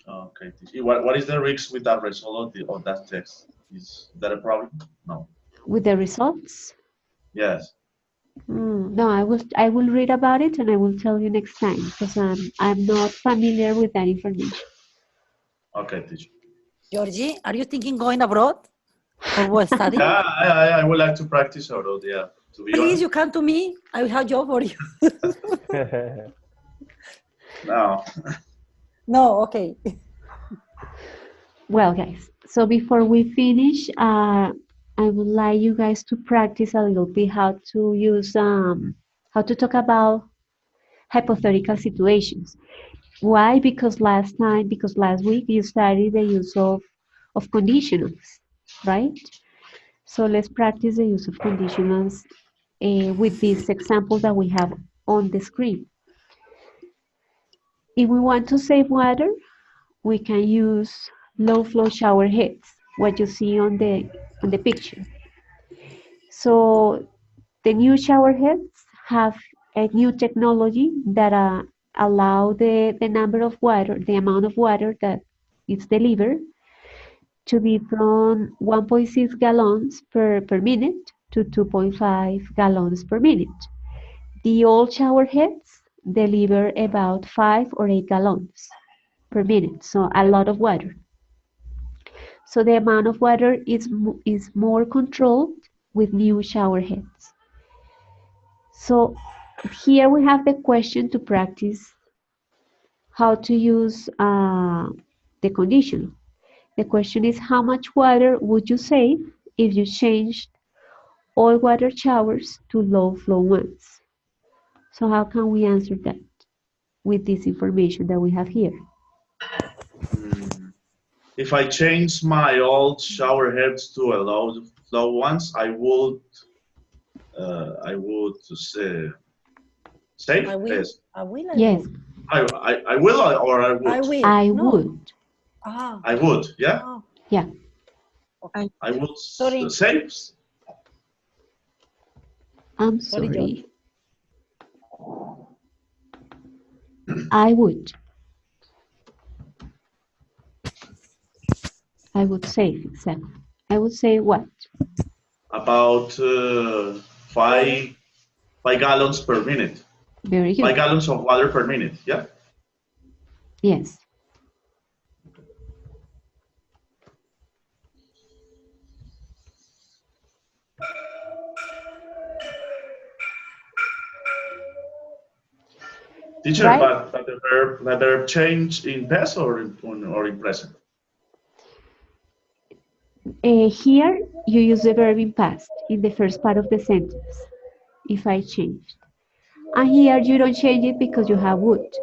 Okay. What is the risk with that result of that test? Is that a problem? No. With the results? Yes. No, I will read about it and I will tell you next time because I'm not familiar with that information. Okay, teacher. Georgie, are you thinking going abroad for what study? Yeah, I would like to practice abroad. Yeah. To be Please, honest. you come to me. I will have a job for you. No. No, okay. Well, guys, so before we finish, I would like you guys to practice a little bit how to use, how to talk about hypothetical situations. Why? Because last week you studied the use of conditionals, right? So let's practice the use of conditionals with these examples that we have on the screen. If we want to save water, we can use low flow shower heads, what you see on the picture. So the new shower heads have a new technology that allow the number of water, the amount of water that is delivered to be from 1.6 gallons per minute to 2.5 gallons per minute. The old shower heads deliver about 5 or 8 gallons per minute, so a lot of water. So the amount of water is more controlled with new shower heads. So here we have the question to practice how to use the conditional. The question is, how much water would you save if you changed all water showers to low flow ones? So how can we answer that with this information that we have here? If I change my old shower heads to a low flow ones, I would say save. I will. Yes. I will. Yes. I will or I would. I will. I No. would. Ah. I would. Yeah. Oh. Yeah. I would Sorry. save. I'm Sorry, sorry. I would. I would save, exactly. I would say what? About 5 gallons per minute. Very good. 5 gallons of water per minute. Yeah. Yes. Teacher, Right. but the verb change in past or in present? Here, you use the verb in past in the first part of the sentence, if I changed. And here, you don't change it because you have would.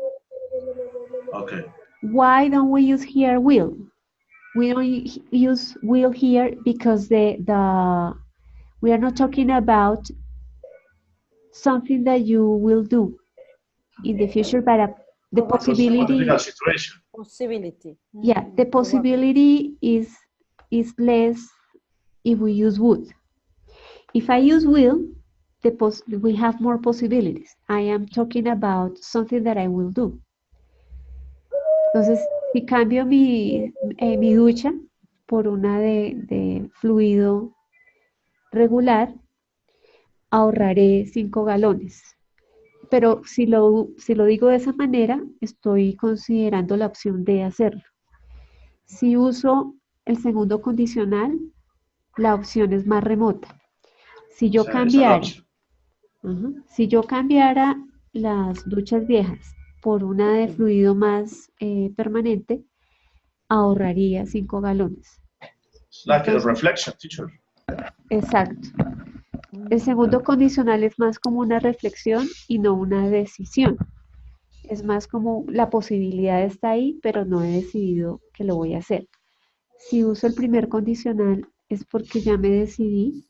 Okay. Why don't we use here will? We don't use will here because we are not talking about something that you will do in the future, but the possibility. Situation. Possibility. Yeah, the possibility is less if we use would. If I use will, we have more possibilities. I am talking about something that I will do. Entonces, si cambio mi ducha por una de fluido regular, ahorraré 5 galones. Pero si lo digo de esa manera, estoy considerando la opción de hacerlo. Si uso el segundo condicional, la opción es más remota. Si yo cambiara las duchas viejas por una de fluido más permanente, ahorraría 5 galones. It's like a reflection, teacher. Exacto. El segundo condicional es más como una reflexión y no una decisión. Es más como la posibilidad está ahí, pero no he decidido que lo voy a hacer. Si uso el primer condicional es porque ya me decidí,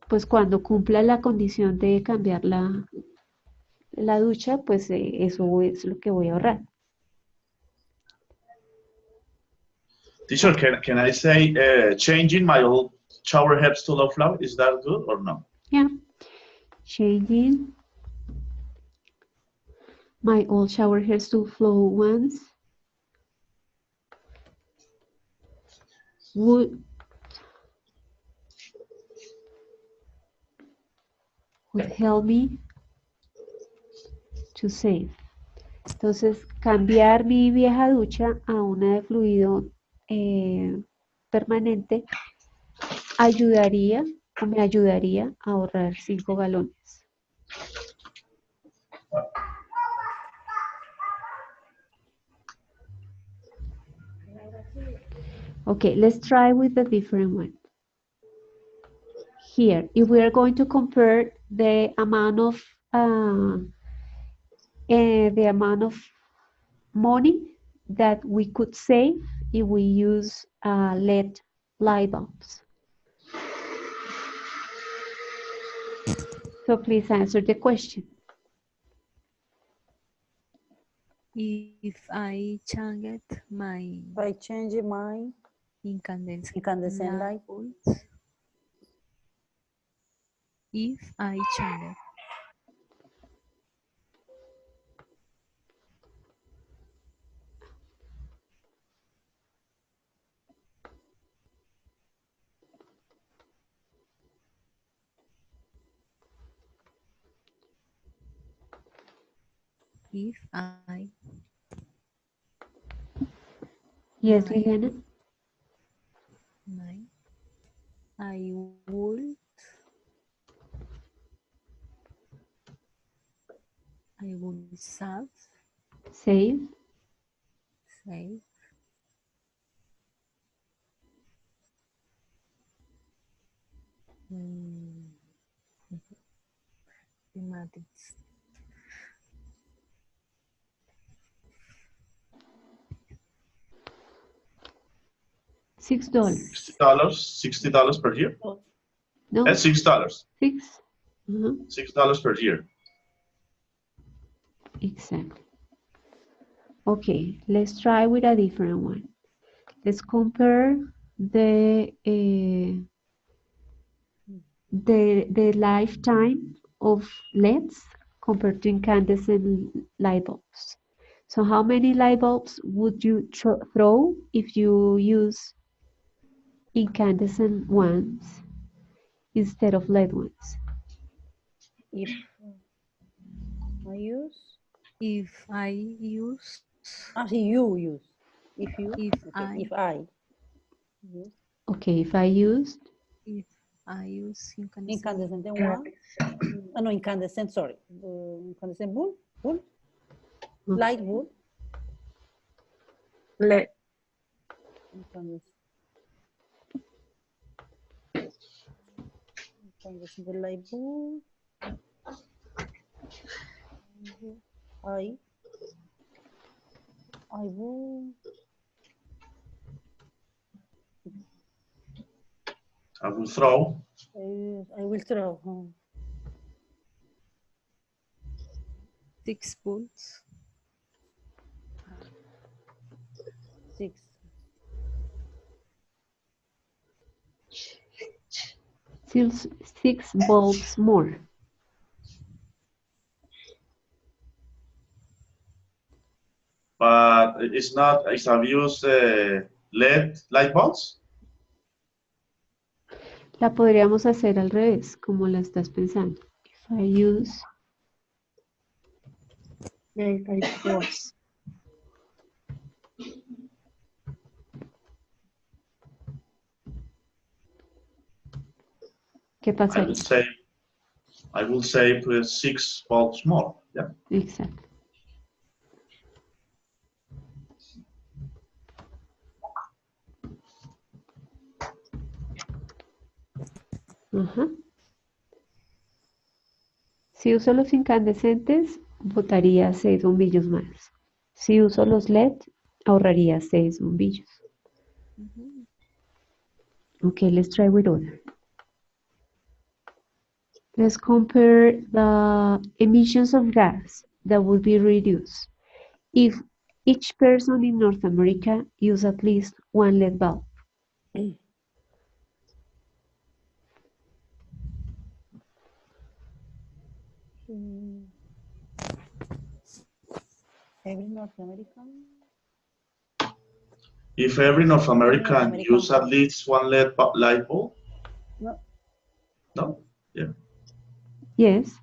pues cuando cumpla la condición de cambiar la ducha, pues eso es lo que voy a ahorrar. Teacher, can I say changing my old shower heads to low flow? Is that good or no? Yeah. Changing my old shower heads to flow ones would help me to save. Entonces, cambiar mi vieja ducha a una de fluido permanente ayudaría o me ayudaría a ahorrar 5 galones. Okay, let's try with a different one. Here, if we are going to compare the amount of money that we could save if we use LED light bulbs. So please answer the question. If I change my incandescent light bulbs, if I change if I Yes, my- Liliana. I would Save. Save mathematics. $6. $60 per year? No. That's $6. Six. $6 per year. Exactly. Okay, let's try with a different one. Let's compare the lifetime of LEDs compared to incandescent light bulbs. So how many light bulbs would you throw if you use incandescent ones instead of LED ones? If I use. Okay, if I used. If I use Incandescent one. No, incandescent, sorry. Incandescent bulb? Okay. Light bulb? LED. Incandescent light bulb. I will. I will throw. I will throw. 6 bulbs. 6. Still 6 bulbs more. But it's not, have you used LED light bulbs? La podríamos hacer al revés, como la estás pensando. If I use LED light bulbs. ¿Qué pasa? I will save 6 bulbs more. Yeah. Exactly. Si uso los incandescentes, botaría 6 bombillos más. Si uso los LED, ahorraría 6 bombillos. Okay, let's try with other. Let's compare the emissions of gas that would be reduced if Each person in North America uses at least one LED bulb. Every North American. If every North American American use at least one LED light bulb? No. No? Yeah. Yes.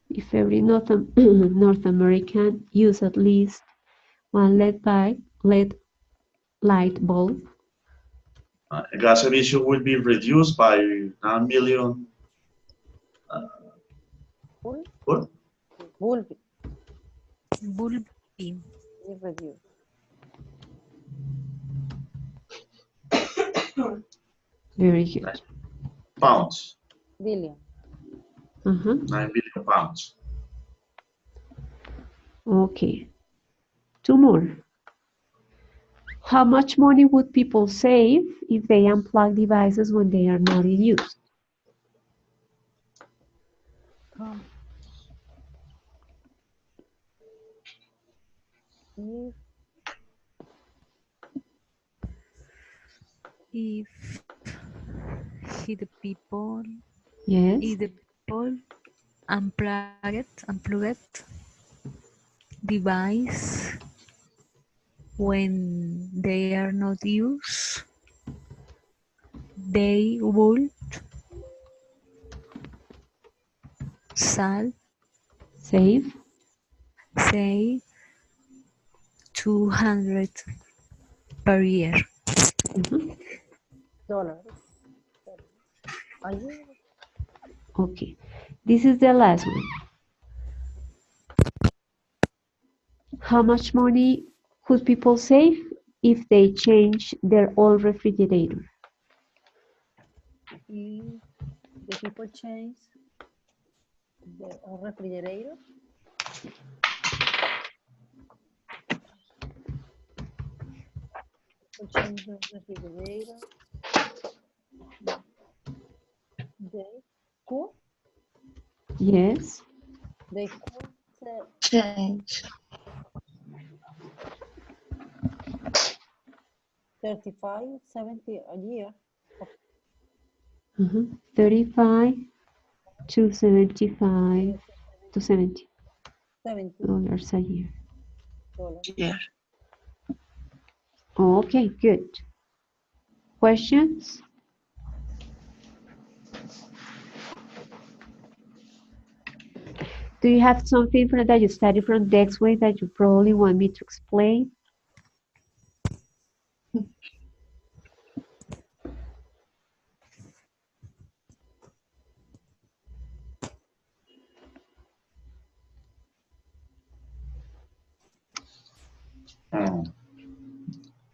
If every North American use at least one LED light bulb, gas emission will be reduced by 9 million. What? Bulb. Beam. Reduce. Very good. Pounds. Billion. 9 billion pounds. Okay. Two more. How much money would people save if they unplug devices when they are not in use? If the people Yes. if the people unplugged device when they are not used, they would save 200 per year. Dollars. A year. Okay. This is the last one. How much money could people save if they change their old refrigerator? If the people change their own refrigerator, they could. Yes. They could Change. 35, 70 a year. 35 to 75 to 70 dollars a year. Yeah. Okay, good. Questions? Do you have something from that you studied from Dexway that you probably want me to explain?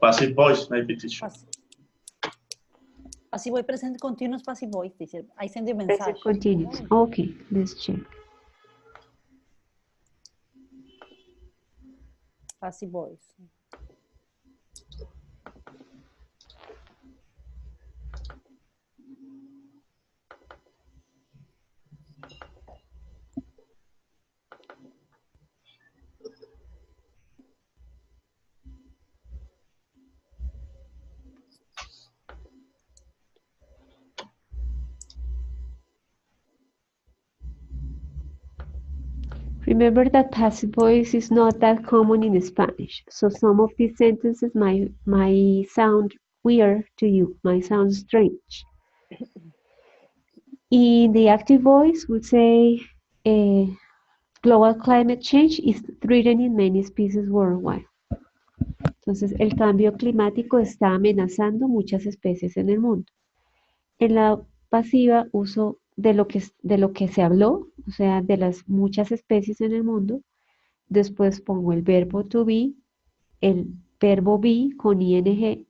Passive voice, maybe, teacher. Passive voice, present continuous passive voice, teacher. I send the message. Present continuous. Okay, let's check. Passive voice. Remember that passive voice is not that common in Spanish, so some of these sentences might sound weird to you, might sound strange. In the active voice, we say global climate change is threatening many species worldwide. Entonces, el cambio climático está amenazando muchas especies en el mundo. En la pasiva uso de lo que se habló, o sea, de las muchas especies en el mundo. Después pongo el verbo to be, el verbo be con ing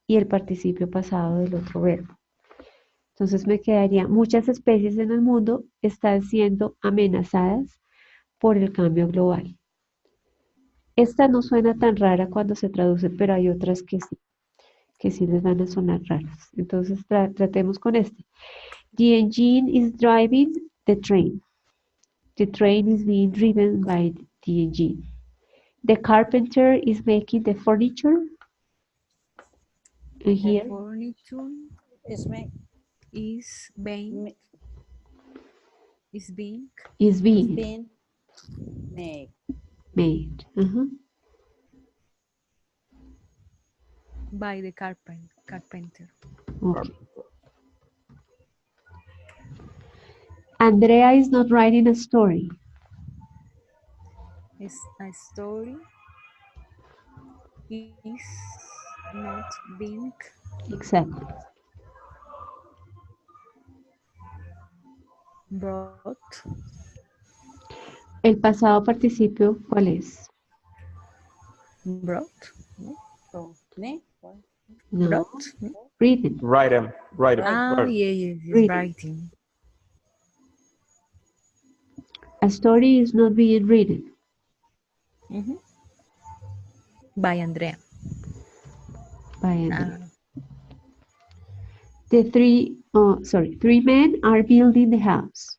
y el participio pasado del otro verbo. Entonces me quedaría, muchas especies en el mundo están siendo amenazadas por el cambio global. Esta no suena tan rara cuando se traduce, pero hay otras que sí les van a sonar raras. Entonces tratemos con este. The engine is driving the train. The train is being driven by the engine. The carpenter is making the furniture. And here Furniture Is me. is being is It's being been made. made. by the carpenter. Okay. Andrea is not writing a story. Is a story is not being Exactly. brought. El pasado participio, ¿cuál es? Brought. So, ne? No. Brought. Written. Write them. Write them. Ah, Write 'em. yes, Reading. writing. A story is not being written. By Andrea. By Andrea. The three men are building the house.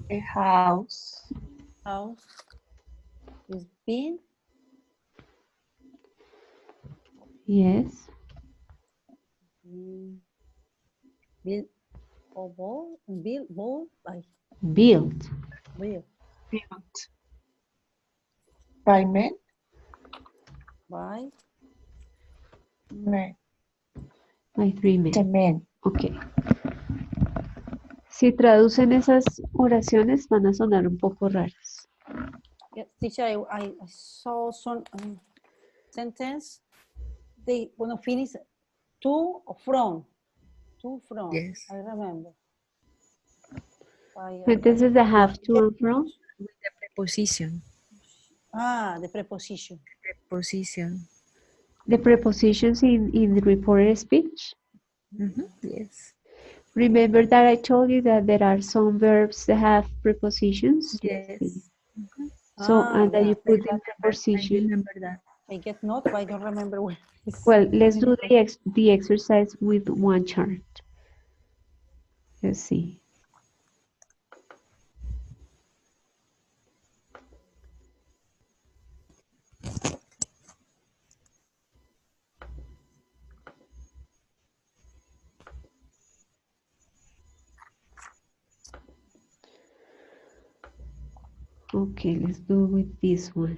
A house. House is been Yes. built by Built. built Built. By men. by Men. By three The men. men. Ok. Si traducen esas oraciones van a sonar un poco raras. Yes, teacher, I saw some sentence. They when I finish to or from. To from. Yes. I remember. Sentences that have to and from. With the preposition. The preposition. Preposition. The prepositions in the reported speech. Yes. Remember that I told you that there are some verbs that have prepositions. Yes. So, and that yeah. you put the I preposition. remember that. I get not, but I don't remember where. Well, let's do the exercise with one chart. Let's see. Okay, let's do with this one.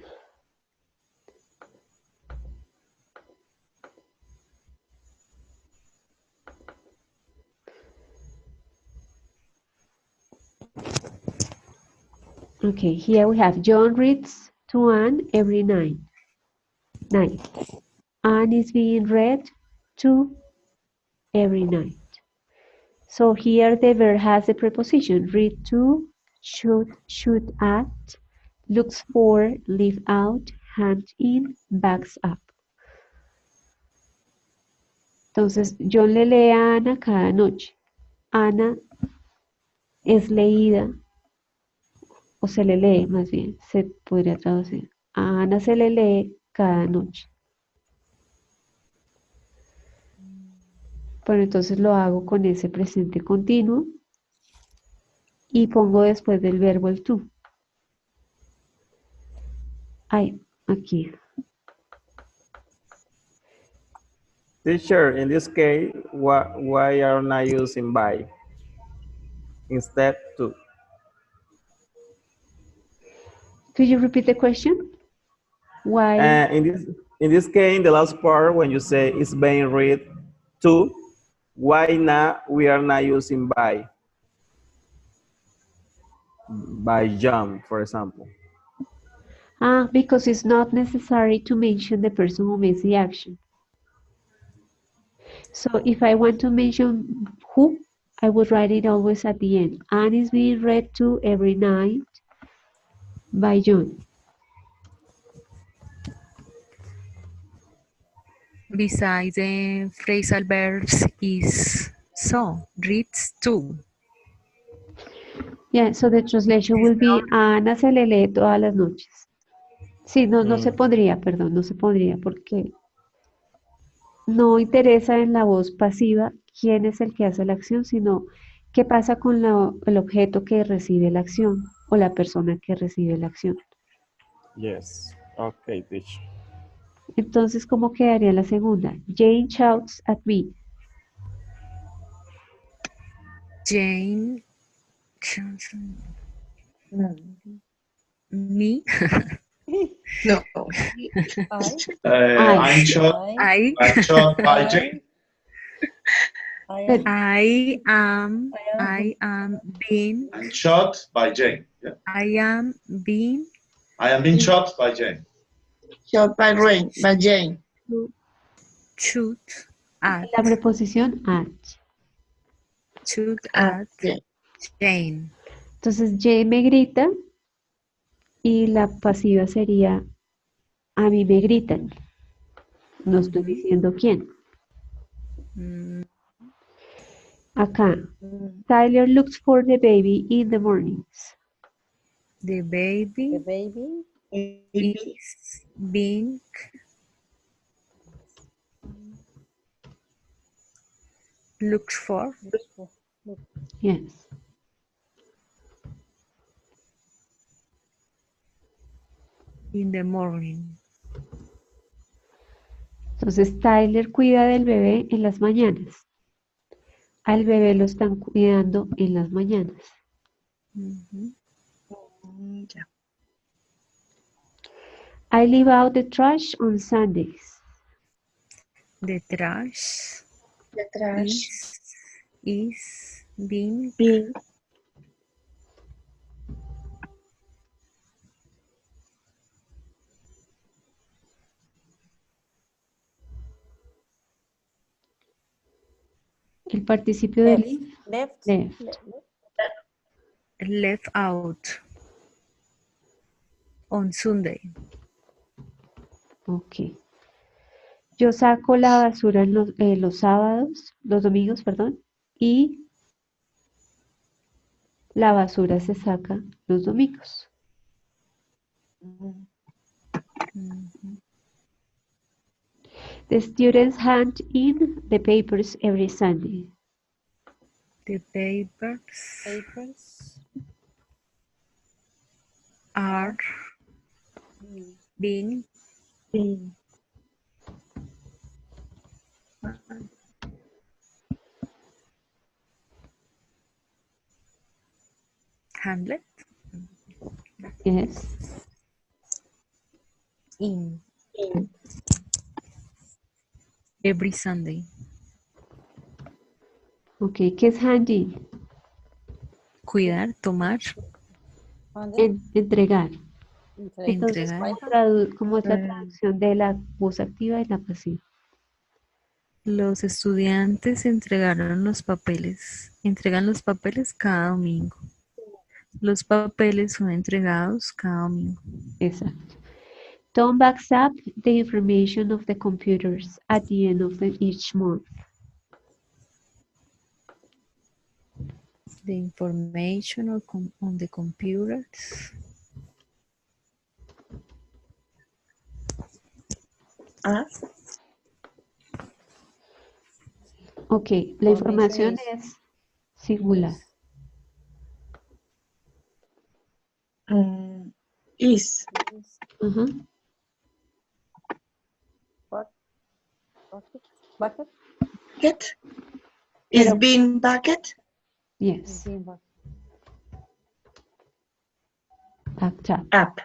Okay, here we have John reads to Anne every night. Anne is being read to every night. So here the verb has a preposition. Read to, shoot at, looks for, leave out, hand in, backs up. Entonces, John le lee a Ana cada noche. Ana es leída, o se le lee más bien, se podría traducir. A Ana se le lee cada noche. Bueno, entonces lo hago con ese presente continuo y pongo después del verbo el to. Ay, aquí. Teacher, in this case, why are not using by instead to? Could you repeat the question? Why? In this case, in the last part, when you say it's being read to, why not we are not using by John, for example? Because it's not necessary to mention the person who makes the action. So if I want to mention who, I would write it always at the end. Anne is being read to every night by John. Besides the phrasal verbs is so, reads to. Yeah, so the translation will be Ana se le lee todas las noches. Sí, no, no se pondría, perdón, no se pondría porque no interesa en la voz pasiva quién es el que hace la acción, sino qué pasa con el objeto que recibe la acción o la persona que recibe la acción. Yes. Okay, teacher. Entonces, ¿cómo quedaría la segunda? Jane shouts at me. Jane, me, No. I'm shot. I, I'm shot by Jane. Pero, I am being, I'm shot by Jane. Yeah. I am being I am being shot by Jane. Shot by rain, by Jane. shoot at, la preposición at. shoot Ah, at Jane. Jane. Entonces, Jane me grita y la pasiva sería a mí me gritan. No estoy diciendo quién. Mm, Acá, Tyler looks for the baby in the mornings. the baby is being looked for Yes. in the morning. Entonces, Tyler cuida del bebé en las mañanas. Al bebé lo están cuidando en las mañanas. Mhm. Ya. I leave out the trash on Sundays. The trash The trash is being being El participio de leave, Left. left. left out on Sunday. Ok. Yo saco la basura en los sábados, los domingos, perdón, y la basura se saca los domingos. Mhm. The students hand in the papers every Sunday. The papers are being being handled Yes. in in every Sunday. Ok, ¿qué es hand in? Cuidar, tomar, Entregar. Entonces, entregar. ¿cómo es la traducción de la voz activa y la pasiva? Los estudiantes entregan los papeles cada domingo. Los papeles son entregados cada domingo. Exacto. Tom backs up the information of the computers at the end of each month. The information on the computers Ok, la información es singular. is Ajá. Bucket. bucket is being bucket. Yes. Backed up. Up.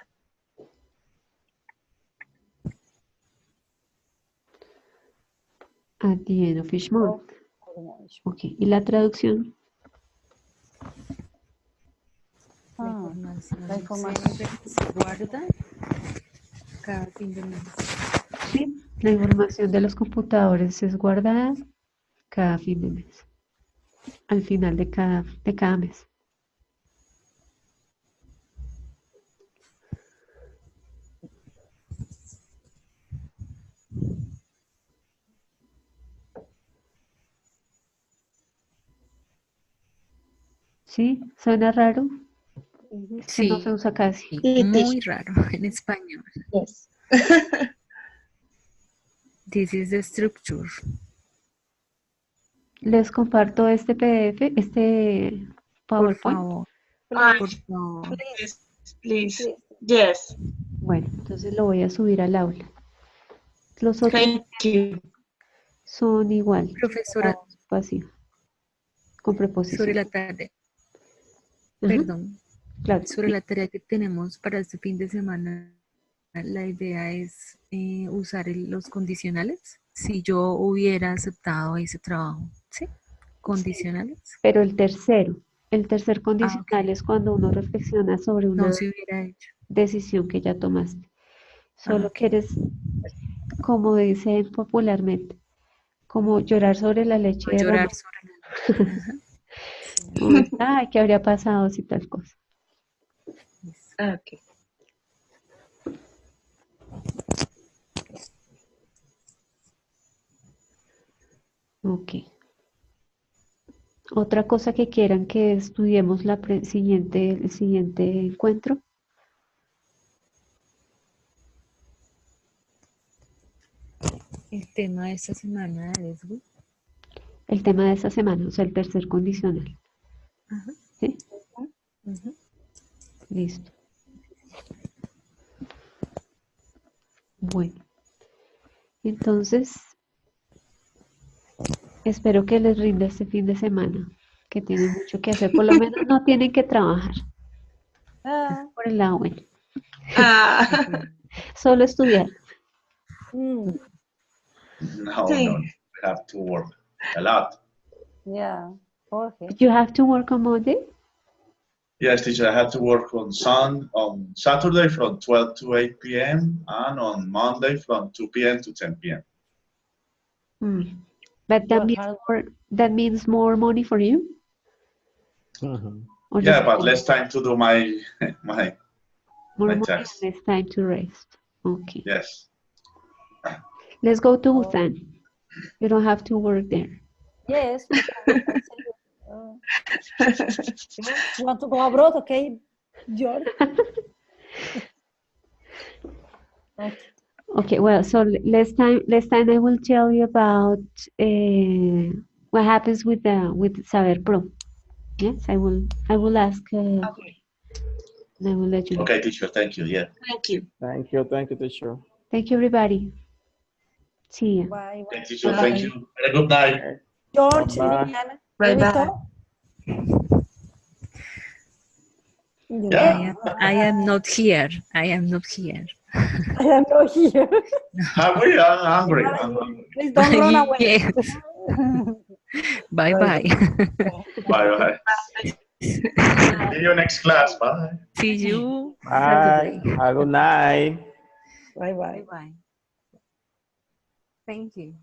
At the end of each month. Ok, ¿y la traducción? La información se guarda cada fin de mes. Sí, la información de los computadores es guardada cada fin de mes, al final de cada mes. ¿Sí? ¿Suena raro? Que no se usa casi. Sí, muy raro en español. Yes. This is the structure. Les comparto este PDF, este Por PowerPoint. favor. Ah, Por favor. please. Yes. Bueno, entonces lo voy a subir al aula. Los otros Thank you. son igual, Profesora, pasivo, con preposición. sobre la tarea, Ajá, perdón, claro. sobre la tarea que tenemos para este fin de semana, la idea es usar los condicionales. Si yo hubiera aceptado ese trabajo, ¿sí? Condicionales. Pero el tercer condicional es cuando uno reflexiona sobre una No se hubiera hecho. decisión que ya tomaste. Solo ok. quieres, como dicen popularmente, como llorar sobre la leche No llorar derramada. sobre la... Ajá. Como, ay, ¿qué habría pasado si tal cosa? Okay. Ok. Otra cosa que quieran que estudiemos el siguiente encuentro. El tema de esta semana es... El tema de esta semana, o sea, el tercer condicional. Ajá. ¿Sí? Ujú. Listo. Bueno. Entonces, espero que les rinda este fin de semana, que tienen mucho que hacer. Por lo menos no tienen que trabajar. Por el lado bueno. Solo estudiar. No, Sí. no, we have to work a lot. Yeah, Jorge. You have to work on Monday? Yes, teacher, I had to work on Saturday from 12 to 8 p.m. and on Monday from 2 p.m. to 10 p.m. But that means more money for you? Or Yeah, the but same? less time to do my More my money, tasks. less time to rest. Okay. Yes. Let's go to Busan. You don't have to work there. Yes. You want to go abroad, okay, George? Okay, well, so last time I will tell you about what happens with Saber Pro. Yes, I will ask. Okay. And I will let you know. Okay, teacher, thank you. Yeah. Thank you. Thank you, teacher. Thank you, everybody. See you. Bye. Thank you, teacher. Thank you. Have a good night. George, Bye. Liliana, Bye bye. Yeah. I am not here. I am not here. I am not here. Hungry? I'm hungry. I'm hungry. Please don't run away. Yes. Bye bye. Bye bye. See you next class. Bye. See you. Bye. Have a good night. Bye bye. Bye bye. Thank you.